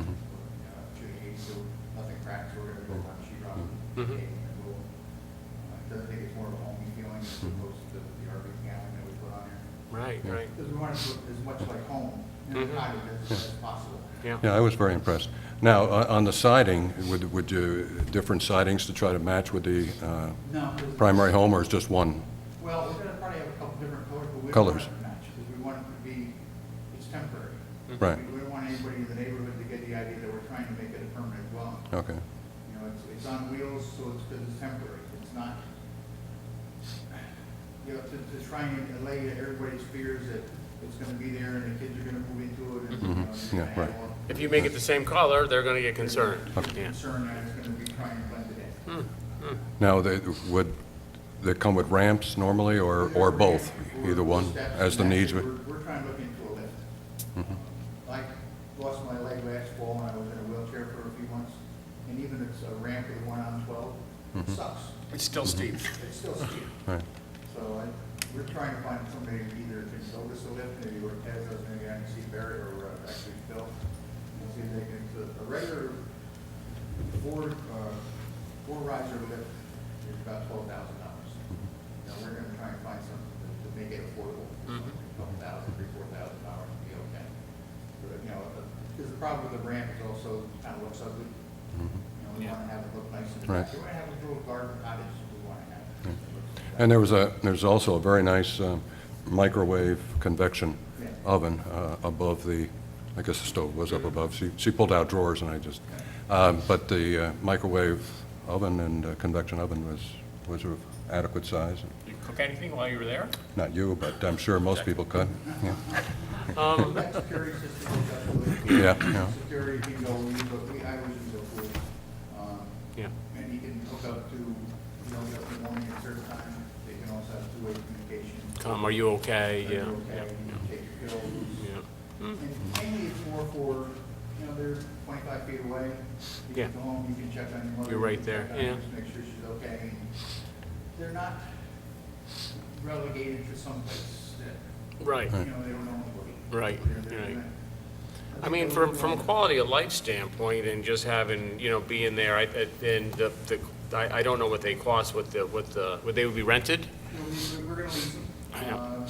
shooting 80, so nothing cracks, we're gonna go on sheetrock. It doesn't think it's more of a homey feeling as opposed to the RV paneling that we put on there. Right. Because we want it to look as much like home in the cottage as possible. Yeah. yeah, I was very impressed. Now, on the siding, would you, different sidings to try to match with the No, primary home, or is just one? well, we're gonna probably have a couple different colors, but we don't Colors. want it to match, because we want it to be, it's temporary. Right, We don't want anybody in the neighborhood to get the idea that we're trying to make it a permanent dwelling. okay. You know, it's on wheels, so it's, because it's temporary, it's not, you know, to try and allay everybody's fears that it's gonna be there and the kids are gonna move into it and, you know, they're Yeah, gonna right. have all. If you make it the same color, they're going to get concerned. They're Yeah. concerned that it's gonna be trying to blend it in. Now, would they come with ramps normally, or both? Either one, as the needs? We're trying to look into a lift. I lost my leg last fall and I was in a wheelchair for a few months, and even it's a ramp with one on 12, it sucks. It's still steep. It's still steep. Right. So we're trying to find somebody either to go this a lift, maybe or Tez, maybe I can see Barry or actually Phil. And see if they can, a regular four riser lift is about $12,000. Now, we're gonna try and find something to make it affordable. $12,000, $4,000 would be okay. But, you know, because the problem with the ramp is also kind of looks ugly. You know, we wanna have it look nice and Right. we wanna have a little garden cottage we wanna have. And there's also a very nice microwave convection oven above the, I guess the stove was up above. She pulled out drawers and I just, but the microwave oven and convection oven was of adequate size. You cook anything while you were there? Not you, but I'm sure most people could. Yeah, That security system is absolutely. yeah. Security can go, I always use a pool. Yeah. And he can hook up to, you know, get up in the morning at a certain time. They can also have two-way communication. Are you okay? Are you Yeah. okay? You can take your pills. Yeah. And mainly it's more for, you know, they're 25 feet away. You Yeah. can go home, you can check on your mother. You're right you can there, check on her, yeah. Just make sure she's okay. And they're not relegated to someplace that, Right. you know, they don't know anybody. Right, They're right. gonna- I mean, from a quality of life standpoint and just having, you know, being there, and I don't know what they cost, would they would be rented? You know, we're gonna lease them. Yeah.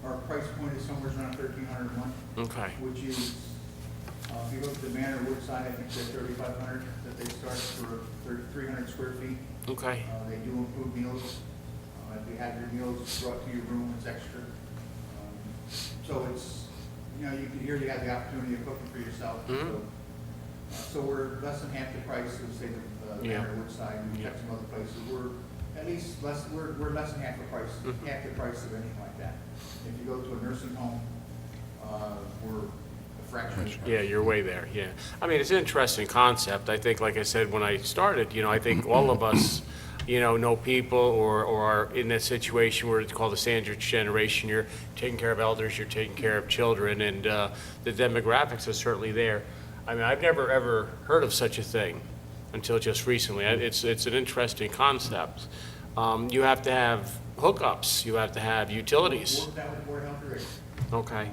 Our price point is somewhere around 1,300 a month, Okay. which is, if you look at the Manor Woodside, I think they're 3,500, that they start for 300 square feet. Okay. They do include meals. If you have your meals brought to your room, it's extra. So it's, you know, here you have the opportunity of cooking for yourself. Mhm. So we're less than half the price of, say, the Yeah. Manor Woodside, we check some other places. We're at least less, we're less than half the price, Mhm. half the price of anything like that. If you go to a nursing home, we're a fraction of the price. Yeah, you're way there, yeah. I mean, it's an interesting concept. I think, like I said, when I started, you know, I think all of us, you know people or are in that situation where it's called the sandwich generation. You're taking care of elders, you're taking care of children, and the demographics are certainly there. I mean, I've never, ever heard of such a thing until just recently. It's an interesting concept. You have to have hookups, you have to have utilities. Worked out with Board of Health already. Okay.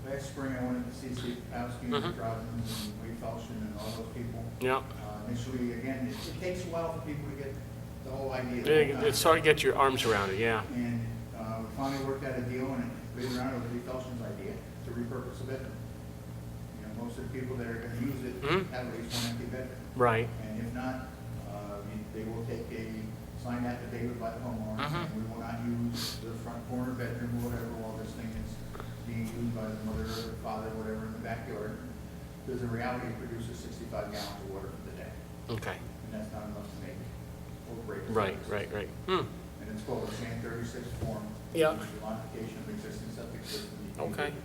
Last spring, I went to see Steve Kapowski Mhm. and Robbins and Wade Felshman and all those people. Yeah. Initially, again, it takes a while for people to get the whole idea. It's hard to get your arms around it, yeah. And we finally worked out a deal, and later on, it was Wade Felshman's idea to repurpose a bedroom. You know, most of the people that are gonna use it Mhm. have at least one empty bedroom. Right. And if not, they will take a signed affidavit by the homeowner, saying we will not use the front corner bedroom or whatever while this thing is being used by the mother or the father, whatever, in the backyard. Because in reality, it produces 65 gallons of water for the day, Okay. and that's not enough to make or break. the Right, service. right. And it's called a SAN 36 form. Yeah. Which is a modification of existing septic system. You can Okay. either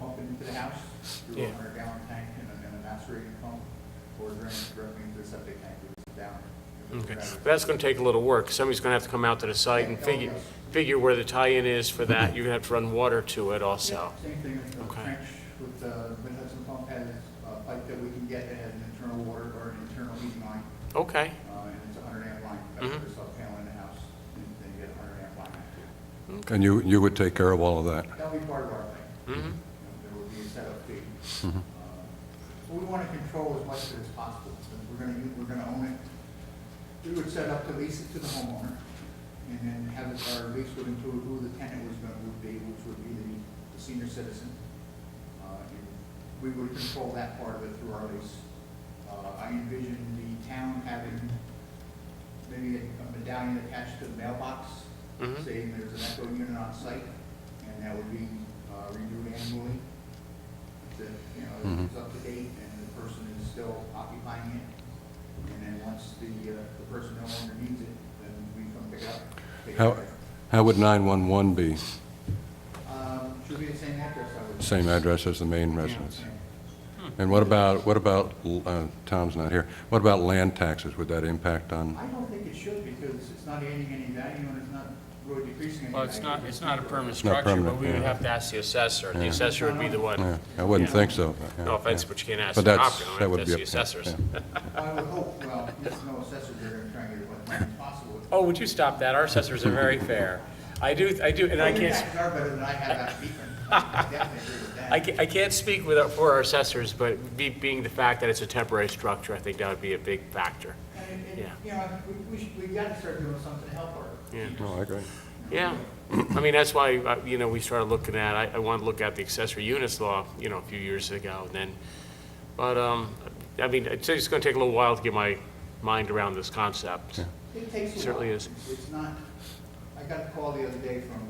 pump it into the house through Yeah. a 100-gallon tank and a macerating pump, or drain it directly into the septic tank, which is down. Okay. But that's going to take a little work. Somebody's going to have to come out to the site and figure where the tie-in is for that. You're going to have to run water to it also. Same thing, a Okay. trench with, the Hudson pump has a pipe that we can get that has an internal water or an internal heating line, Okay. and it's a 100-amp line. That's the sub panel in the house, and then you get a 100-amp line after. And you would take care of all of that? That'll be part of our thing. Mm-hmm. There will be a setup fee. So we want to control as much of it as possible. Since we're gonna own it, we would set up to lease it to the homeowner, and then have it, our lease would include who the tenant would be, which would be the senior citizen. And we would control that part of it through our lease. I envision the town having maybe a medallion attached to the mailbox, saying there's an echo unit on site, and that would be renewed annually. That, you know, it's up to date and the person is still occupying it. And then once the person no longer needs it, then we come pick it up. Take it away. How would 911 be? Should be the same address, I would. Same address as the main residence? Yeah. And what about, Tom's not here, what about land taxes? Would that impact on? I don't think it should, because it's not adding any value and it's not really decreasing any value. Well, it's not a permanent not structure, permanent, but we would yeah. have to ask the assessor. The Yeah. assessor would be the one. Yeah, I wouldn't Yeah. think so. Yeah, No offense, yeah. but you can't ask But the that's- property owner, that would that's be the up- assessors. yeah. I would hope, well, there's no assessor, they're gonna try and get it as much as possible. Oh, would you stop that? Our assessors are very fair. I do, and I Your can't, taxes are better than I have out of Beacon. I definitely agree with that. I can't speak for our assessors, but being the fact that it's a temporary structure, I think that would be a big factor. And, Yeah. you know, we've got to start doing something to help our Yeah. people. No, I agree. Yeah, I mean, that's why, you know, we started looking at, I wanted to look at the accessory units law, you know, a few years ago, and then, but, I mean, it's gonna take a little while to get my mind around this concept. Yeah. It takes a while. Certainly is. It's not, I got a call the other day from,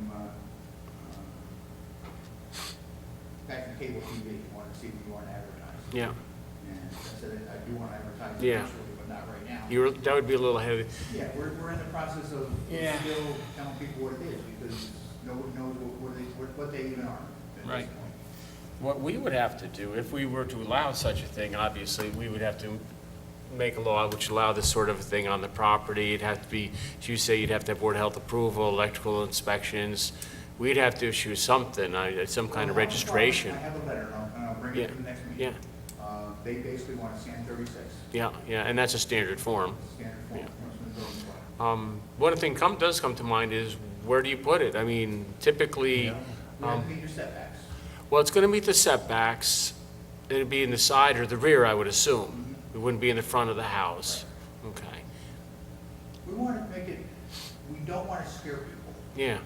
back from cable TV, wanted to see if you want to advertise. Yeah, And I said, I do want to advertise Yeah. eventually, but not right now. that would be a little ahead of, Yeah, we're in the process of Yeah. still telling people what it is, because nobody knows what they even are at Right. this point. what we would have to do, if we were to allow such a thing, obviously, we would have to make a law which allow this sort of thing on the property. It'd have to be, as you say, you'd have to have board of health approval, electrical inspections. We'd have to issue something, some kind of Well, registration. I have a letter, and I'll bring Yeah, it to the next meeting. yeah. They basically want a SAN 36, Yeah, yeah, and that's a standard form. standard form, Yeah. from the building code. One thing does come to mind is, where do you put it? I mean, typically, We have to meet your setbacks. well, it's gonna meet the setbacks. It'd be in the side or the rear, I would assume. It wouldn't be in the front of the house. Okay, We want to make it, we don't want to scare people. yeah,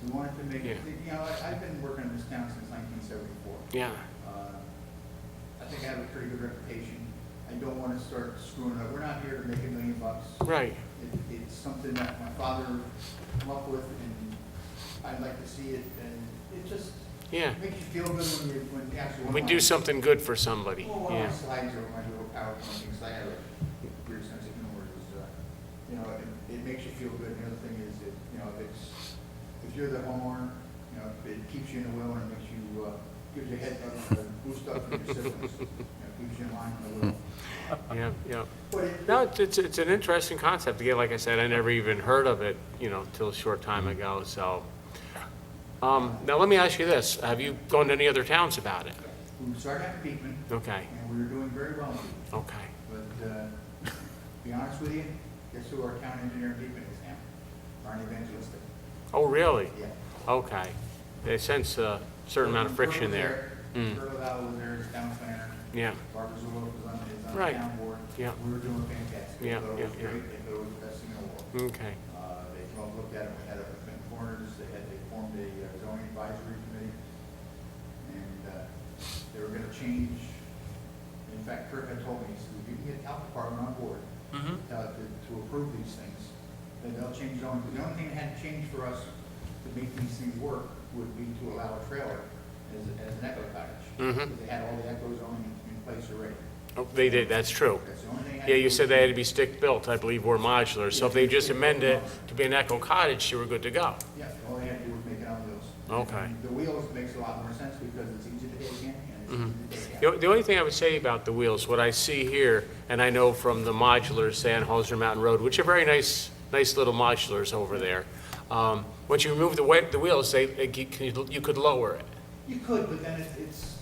We want it to make, Yeah. you know, I've been working in this town since 1974. yeah, I think I have a pretty good reputation. I don't want to start screwing up. We're not here to make $1 million. right. It's something that my father came up with, and I'd like to see it, and it just Yeah, makes you feel good when you actually. we do something good for somebody, Well, one of yeah. my slides over my little PowerPoint things, I have a weird sense of humor, is, you know, it makes you feel good. And the other thing is, you know, if you're the homeowner, you know, it keeps you in the will and it makes you, gives you a head, boost up from your systems, you know, keeps you in line with the will. Yeah, yeah. But it, No, it's an interesting concept. Again, like I said, I never even heard of it, you know, till a short time ago, so. Now, let me ask you this. Have you gone to any other towns about it? we started out in Beekman, Okay, and we were doing very well in Beekman. okay. But, to be honest with you, guess who our town engineer in Beekman is now? Ron Evangelistic. Oh, really? Yeah. Okay. They sense a certain amount of friction there. Mm. Earl Val was there as town planner. Yeah, Barbara Zullo was on the Right. town board. Yeah. We were doing fantastic. Yeah, They thought it was yeah, yeah. great. They thought it was the best thing in the world. okay. They both looked at it, we had it in corners, they formed a zoning advisory committee. And they were gonna change, in fact, Kurt had told me, he said, if you can get the health department on board to approve these things, then they'll change zoning. The only thing that had to change for us to make these things work would be to allow a trailer as an echo cottage. Because they had all the echo zoning in place already. Oh, they did, that's true. That's the only thing. I Yeah, had you to said do. they had to be stick-built, I believe, or modular. So if they just amend it to be an Echo Cottage, you were good to go. Yeah, all they had to do was make it on wheels. Okay. And the wheels makes a lot more sense because it's easy to take in and it's easy to take out. The only thing I would say about the wheels, what I see here, and I know from the modulars, say on Holzer Mountain Road, which are very nice little modulars over there, once you remove the wheels, you could lower it. You could, but then it's.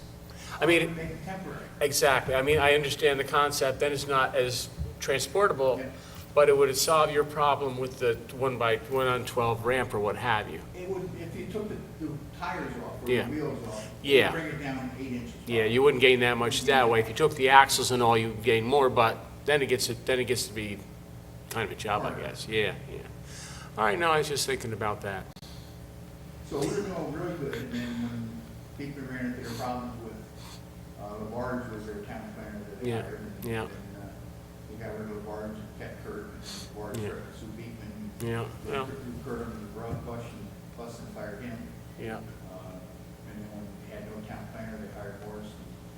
I mean, hard to make it temporary. Exactly. I mean, I understand the concept, then it's not as transportable, Yeah. but it would solve your problem with the 1 on 12 ramp or what have you. It would, if you took the tires off or the Yeah. wheels off. Yeah. Bring it down 8 inches. Yeah, you wouldn't gain that much that way. If you took the axles and all, you'd gain more, but then it gets to be kind of a job, I guess. Yeah, yeah. All right, no, I was just thinking about that. So we were doing really good, and then when Beekman ran into their problems with Labarge was their town planner that they Yeah, hired. yeah. And they got rid of Labarge and kept Kurt, and Labarge, Yeah. Sue Beekman. Yeah, yeah. Threw Kurt under the bus and fired him. Yeah. And then when they had no town planner, they hired Morris,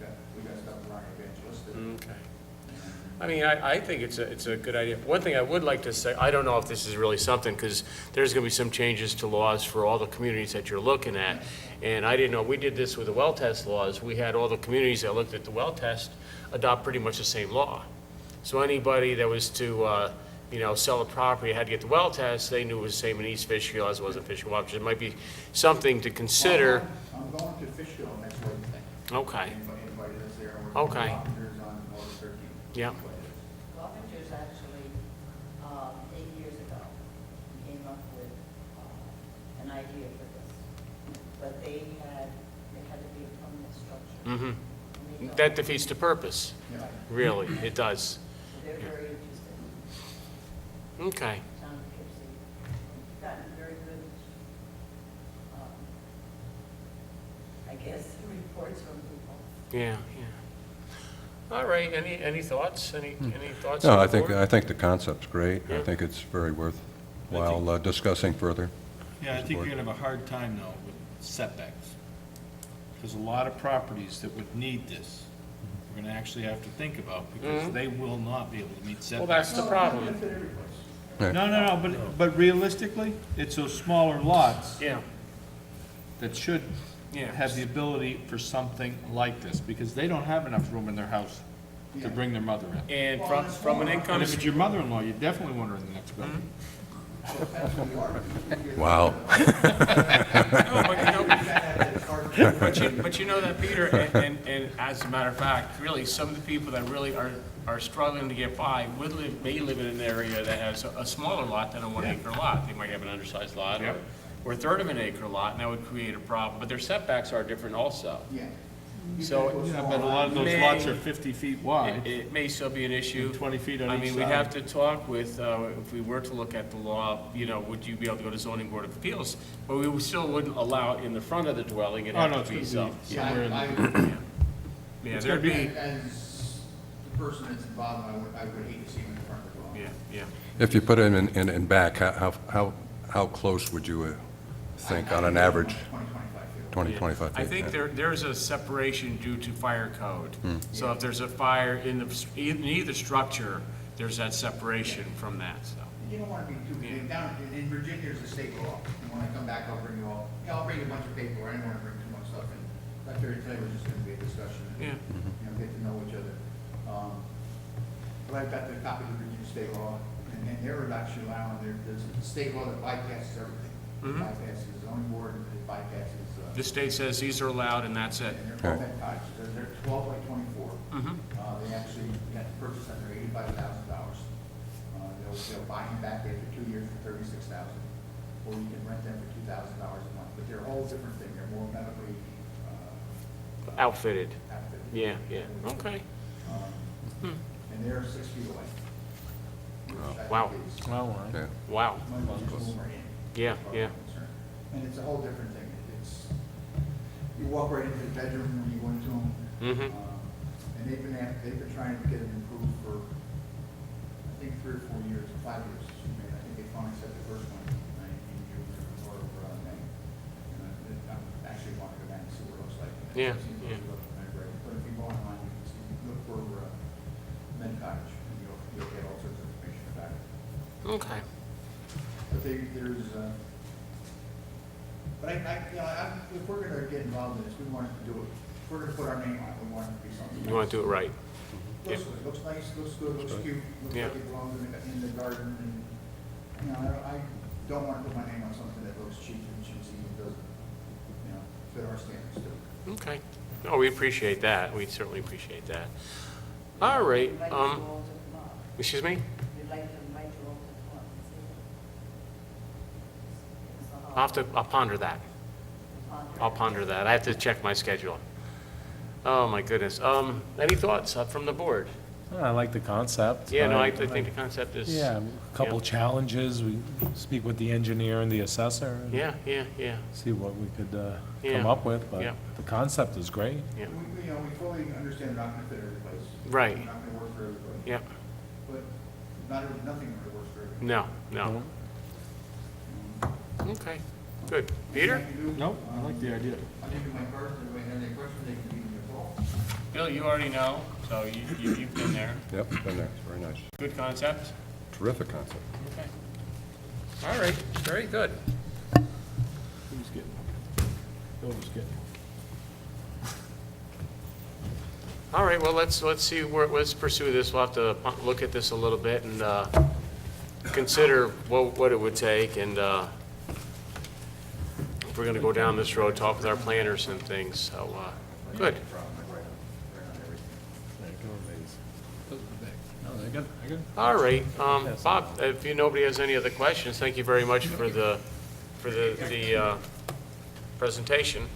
and we got stuff running evangelistic. Okay. I mean, I think it's a good idea. One thing I would like to say, I don't know if this is really something, because there's going to be some changes to laws for all the communities that you're looking at. And I didn't know, we did this with the well test laws. We had all the communities that looked at the well test adopt pretty much the same law. So anybody that was to, sell a property, had to get the well test, they knew it was the same in East Fishkill as it was in Fishkill. Which it might be something to consider. I'm going to Fishkill next Wednesday. Okay. Anybody that's there. Okay. There's on August 13th. Yeah. Carpenters actually, 8 years ago, came up with an idea for this. But they had to be a permanent structure. Mm-hmm. And they don't. That defeats the purpose. Yeah. Really, it does. So they're very interested. Okay. Town of Poughkeepsie, gotten very good, I guess, reports from people. Yeah, yeah. All right, any thoughts? Any thoughts? No, on I the think, board? I think the concept's great. I Yeah. think it's very worthwhile discussing further. Yeah, I think you're gonna have a hard time though with setbacks. There's a lot of properties that would need this. We're gonna actually have to think about, because they will not be able to meet Mm-hmm. Well, that's setbacks. the problem. Yeah. But realistically, it's those smaller lots Yeah, that should Yeah. have the ability for something like this, because they don't have enough room in their house to bring their mother in. and from an income, And if it's your mother-in-law, you definitely want her in the next building. Wow. but you know that, Peter, and as a matter of fact, really, some of the people that really are struggling to get by may live in an area that has a smaller lot than a 1 acre lot. They might have an undersized lot or a third of an acre lot, and that would create a problem. But their setbacks are different also. Yeah. So Yeah, but a lot of those lots are 50 feet wide. it may still be an issue. 20 feet on I each mean, we'd side. have to talk with, if we were to look at the law, would you be able to go to zoning board of appeals? But we still wouldn't allow it in the front of the dwelling, it'd Oh, no, have it's to be gonna so. be somewhere in the. Yeah, It's there'd gonna be, As the person that's involved, I would hate to see him in the front of the dwelling. yeah. If you put it in back, how close would you think on an average? 20, 25 feet. 20, Yeah. 25 feet? I think yeah. there's a separation due to fire code. So if there's a fire in either structure, there's that separation from that, so. You don't want to be too big. Down in Virginia, there's a state law. And when I come back, I'll bring you all, I'll bring you a bunch of paper. I don't want to bring too much stuff in. I figured today was just going to be a discussion. Yeah. Get to know each other. But I've got the copy of the Virginia state law, and they're actually allowing, there's a state law that bypasses everything. Bypasses the zoning board, and it bypasses, The state says these are allowed and that's it. and they're called pet cottages. They're 12 by 24. They actually got purchased under $85,000. They'll buy them back after 2 years for $36,000, or you can rent them for $2,000 a month. But they're a whole different thing. They're more medically Outfitted. outfitted. Yeah, okay. And they're 6 feet away. which I think Wow. is- Yeah. Wow. Might as well just move right in. Yeah, as far as yeah. I'm concerned. And it's a whole different thing. It's, you walk right into the bedroom when you go into them. Mhm. And they've been trying to get it improved for, I think, 3 or 4 years, 5 years. I think they finally set the first one in June or May. And I'm actually want to go down and see what it looks like. Yeah, It seems yeah. to look kind of great. But if you go online, you can see, look for Med Cottage, and you'll get all sorts of information about it. Okay. But but if we're gonna get involved in this, we want to do it, if we're gonna put our name on it, we want it to be something. You want to do it right. Looks nice, looks good, looks cute, looks Yeah. like it belongs in the garden, and, I don't want to put my name on something that looks cheap and cheesy and doesn't, fit our standards too. Okay. No, we appreciate that. We certainly appreciate that. All right, We'd like you all to come up. excuse me? We'd like to invite you all to come up and see it. It's the I'll ponder that. I'll ponder that. I have to check my schedule. Oh, my goodness. Any thoughts from the board? I like the concept. Yeah, no, I think the concept is. Yeah, a couple challenges, we speak with the engineer and the assessor. And Yeah, see what we could Yeah. come up with, but Yeah. the concept is great. yeah, We fully understand they're not gonna fit every place. Right. They're not gonna work for everybody. yeah. But nothing really works for everybody. No, no. Okay, good. Peter? Nope, I like the idea. I'll give you my card, if anybody has any questions, they can give me a call. Bill, you already know, so you've been there. Yep, been there, it's very nice. Good concept? Terrific concept. Okay. All right, very good. Who's getting? Bill was getting. All right, well, let's see, let's pursue this. We'll have to look at this a little bit and consider what it would take, and if we're going to go down this road, talk with our planners and things, so, good. No, they're good, they're good. All right, Bob, if nobody has any other questions, thank you very much for the presentation,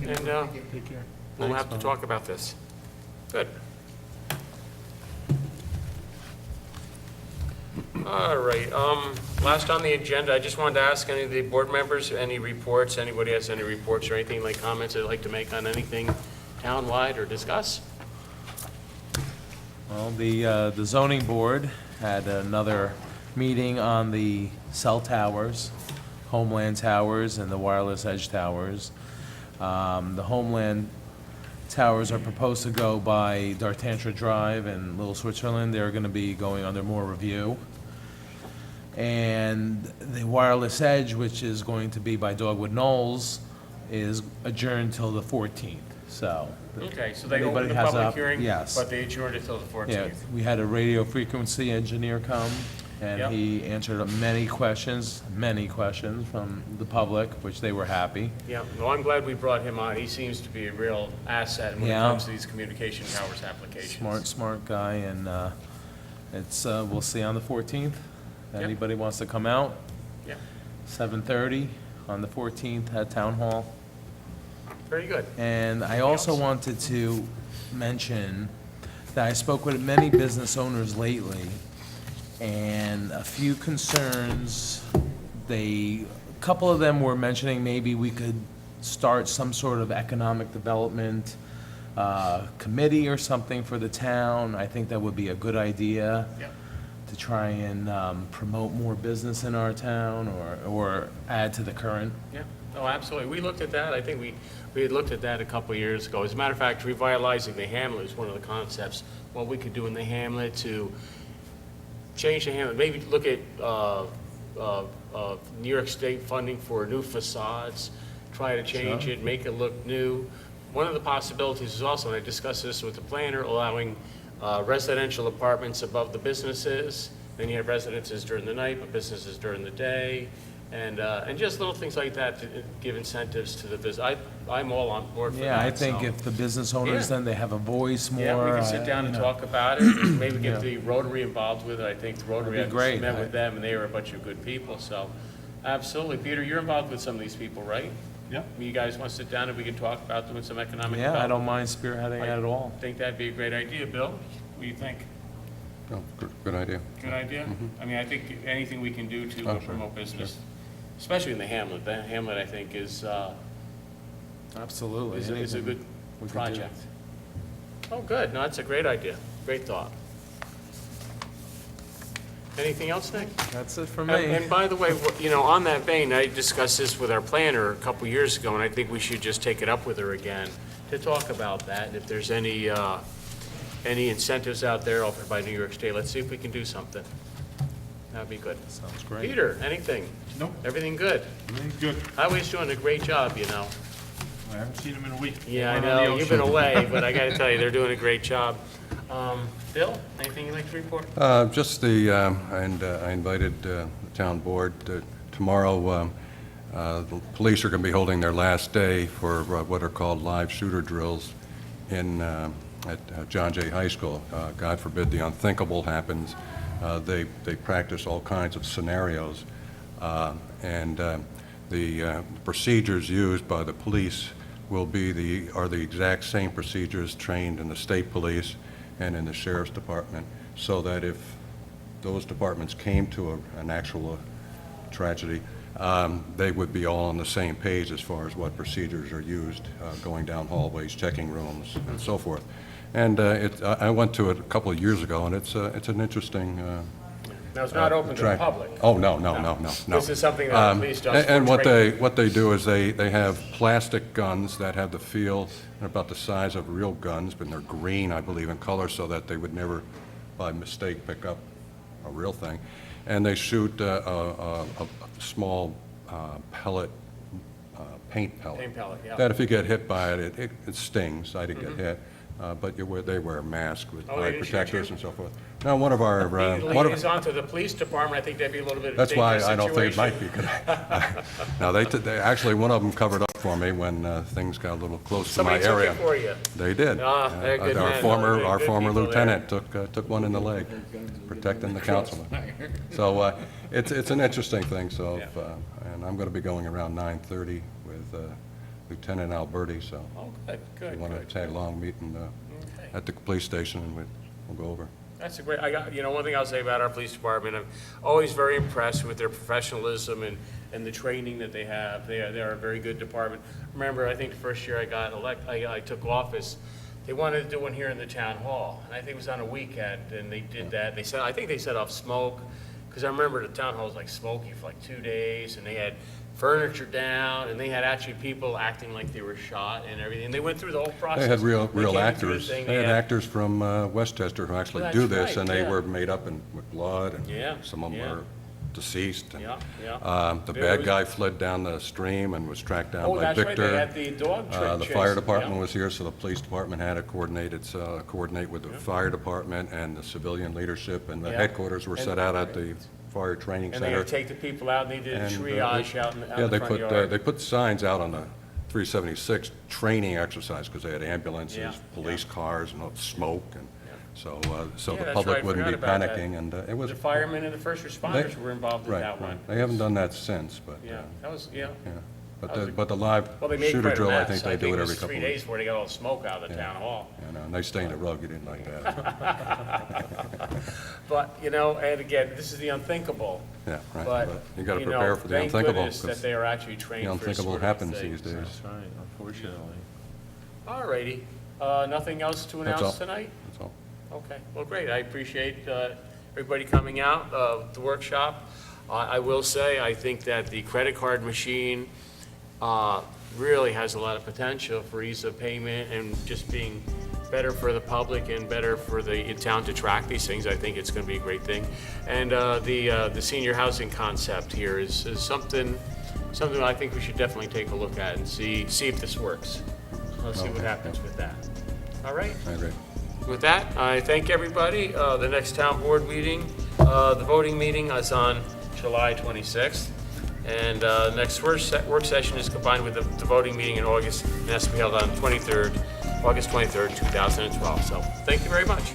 and Take care. we'll Thanks, have to Bob. talk about this. Good. All right, last on the agenda, I just wanted to ask any of the board members, any reports, anybody has any reports or anything, like comments they'd like to make on anything townwide or discuss? Well, the zoning board had another meeting on the cell towers, Homeland Towers and the wireless edge towers. The Homeland Towers are proposed to go by Dartantra Drive and Little Switzerland. They're going to be going under more review. And the wireless edge, which is going to be by Dogwood Knolls, is adjourned till the 14th, so. Okay, so they opened anybody the has public up- hearing, Yes. but they adjourned it till the 14th. Yeah, we had a radio frequency engineer come, Yep. and he answered many questions from the public, which they were happy. Yeah, well, I'm glad we brought him on. He seems to be a real asset when it Yeah. comes to these communication towers applications. Smart guy, and we'll see on the 14th. Yep. Anybody wants to come out, Yeah, 7:30 on the 14th at Town Hall. very good. And I also wanted to mention that I spoke with many business owners lately, and a few concerns. A couple of them were mentioning maybe we could start some sort of economic development committee or something for the town. I think that would be a good idea. Yep. To try and promote more business in our town, or add to the current. Yeah, oh, absolutely. We looked at that. I think we had looked at that a couple of years ago. As a matter of fact, revitalizing the hamlet is one of the concepts. What we could do in the hamlet to change the hamlet, maybe look at New York State funding for new facades, try to change it, make it look new. One of the possibilities is also, and I discussed this with the planner, allowing residential apartments above the businesses. Then you have residences during the night, but businesses during the day. And just little things like that to give incentives to the business. I'm all on board for that. Yeah, I think so. if the business owners, Yeah. then they have a voice more. Yeah, we can sit down and you know. talk about it, and maybe get Yeah. the Rotary involved with it. I think the Rotary, That'd be great. met with them, and they were a bunch of good people, so, absolutely. Peter, you're involved with some of these people, right? Yep. You guys want to sit down and we can talk about doing some economic Yeah, I development? don't mind spearheading that at all. I think that'd be a great idea. Bill, what do you think? Oh, good idea. Good idea? I mean, I think anything we can do to Oh, sure, promote business, especially in the hamlet. The hamlet, I think, is Absolutely. is a Anything good we could do. project. Oh, good. No, that's a great idea. Great thought. Anything else, Nick? That's it for And me. by the way, on that vein, I discussed this with our planner a couple years ago, and I think we should just take it up with her again to talk about that. And if there's any incentives out there offered by New York State, let's see if we can do something. That'd be good. Sounds great. Peter, anything? Nope. Everything good? Everything's good. Highway's doing a great job, I haven't seen him in a week. Yeah, I Went on the know, you've been ocean. away, but I gotta tell you, they're doing a great job. Bill, anything you'd like to report? Just I invited the town board tomorrow. The police are going to be holding their last day for what are called live shooter drills at John Jay High School. God forbid the unthinkable happens. They practice all kinds of scenarios, and the procedures used by the police are the exact same procedures trained in the state police, and in the sheriff's department, so that if those departments came to an actual tragedy, they would be all on the same page as far as what procedures are used, going down hallways, checking rooms, and so forth. And I went to it a couple of years ago, and it's an interesting Now, it's not open to the public. Oh, no. This is something that the police does And for what training. they do is they have plastic guns that have the feel and about the size of real guns, but they're green, I believe, in color, so that they would never, by mistake, pick up a real thing. And they shoot a small pellet, paint pellet. Paint pellet, yeah. That if you get hit by it, it stings. I didn't get hit. But they wear a mask with Oh, they eye didn't shoot protectors you? and so forth. Now, one of our, Being one of, liaison to the police department, I think that'd be a little bit of a that's why dangerous I don't think it might situation. be. No, they actually, one of them covered up for me when things got a little close to my Somebody took area. it for you. They did. Ah, they're good Our men. former, They're our good former people there. lieutenant took one in the leg, protecting the councilman. So it's an interesting thing, so, and I'm going to be going around 9:30 with Lieutenant Alberti, so Oh, good, if good, you want to good. tag along, meeting Okay. at the police station, and we'll go over. That's a great, one thing I'll say about our police department, I'm always very impressed with their professionalism and the training that they have. They are a very good department. Remember, I think the first year I took office, they wanted to do one here in the town hall, and I think it was on a weekend, and they did that. I think they set off smoke, because I remember the town hall was like smoky for like 2 days, and they had furniture down, and they had actually people acting like they were shot and everything. And they went through the whole process. They had real They came actors. through the thing, They had actors from Westchester who actually Well, do that's this, right, and they yeah. were made up with blood, Yeah, and some of them yeah. were deceased. and, Yeah. The There bad was- guy fled down the stream and was tracked down Oh, by that's right, Victor. they had the dog The chase. fire department Yeah. was here, so the police department had to coordinate with the fire department and the civilian leadership, and the Yeah. headquarters were And- set out at the fire training And they center. had to take the people out, and they did a And, triage out in the Yeah, front yard. they put signs out on the 376 training exercise, because they had ambulances, Yeah, police cars, and all smoke, and so Yeah, the that's right, public I wouldn't be forgot about that. panicking, and it was. The firemen and the first responders were involved in Right, that one. right. They haven't done that since, but, Yeah, that was, yeah. yeah. That was But the live Well, they made shooter quite a drill, I mess. think they do it it every was couple 3 of days weeks. before they got all the smoke out of the Yeah. town hall. And they stained the rug, you didn't like that. But, and again, this is the unthinkable. Yeah, right. But, But you gotta prepare for the thank unthinkable, goodness that 'cause they are actually trained The for unthinkable sort of happens things. these days. That's right, unfortunately. All righty. Nothing else to That's all. announce tonight? That's all. Okay, well, great. I appreciate everybody coming out, the workshop. I will say, I think that the credit card machine really has a lot of potential for ease of payment and just being better for the public and better for the town to track these things. I think it's going to be a great thing. And the senior housing concept here is something I think we should definitely take a look at and see if this works. Let's see what happens with that. All right? I agree. With that, I thank everybody. The next town board meeting, the voting meeting is on July 26th. And next work session is combined with the voting meeting in August, and that's to be held on August 23rd, 2012. So thank you very much.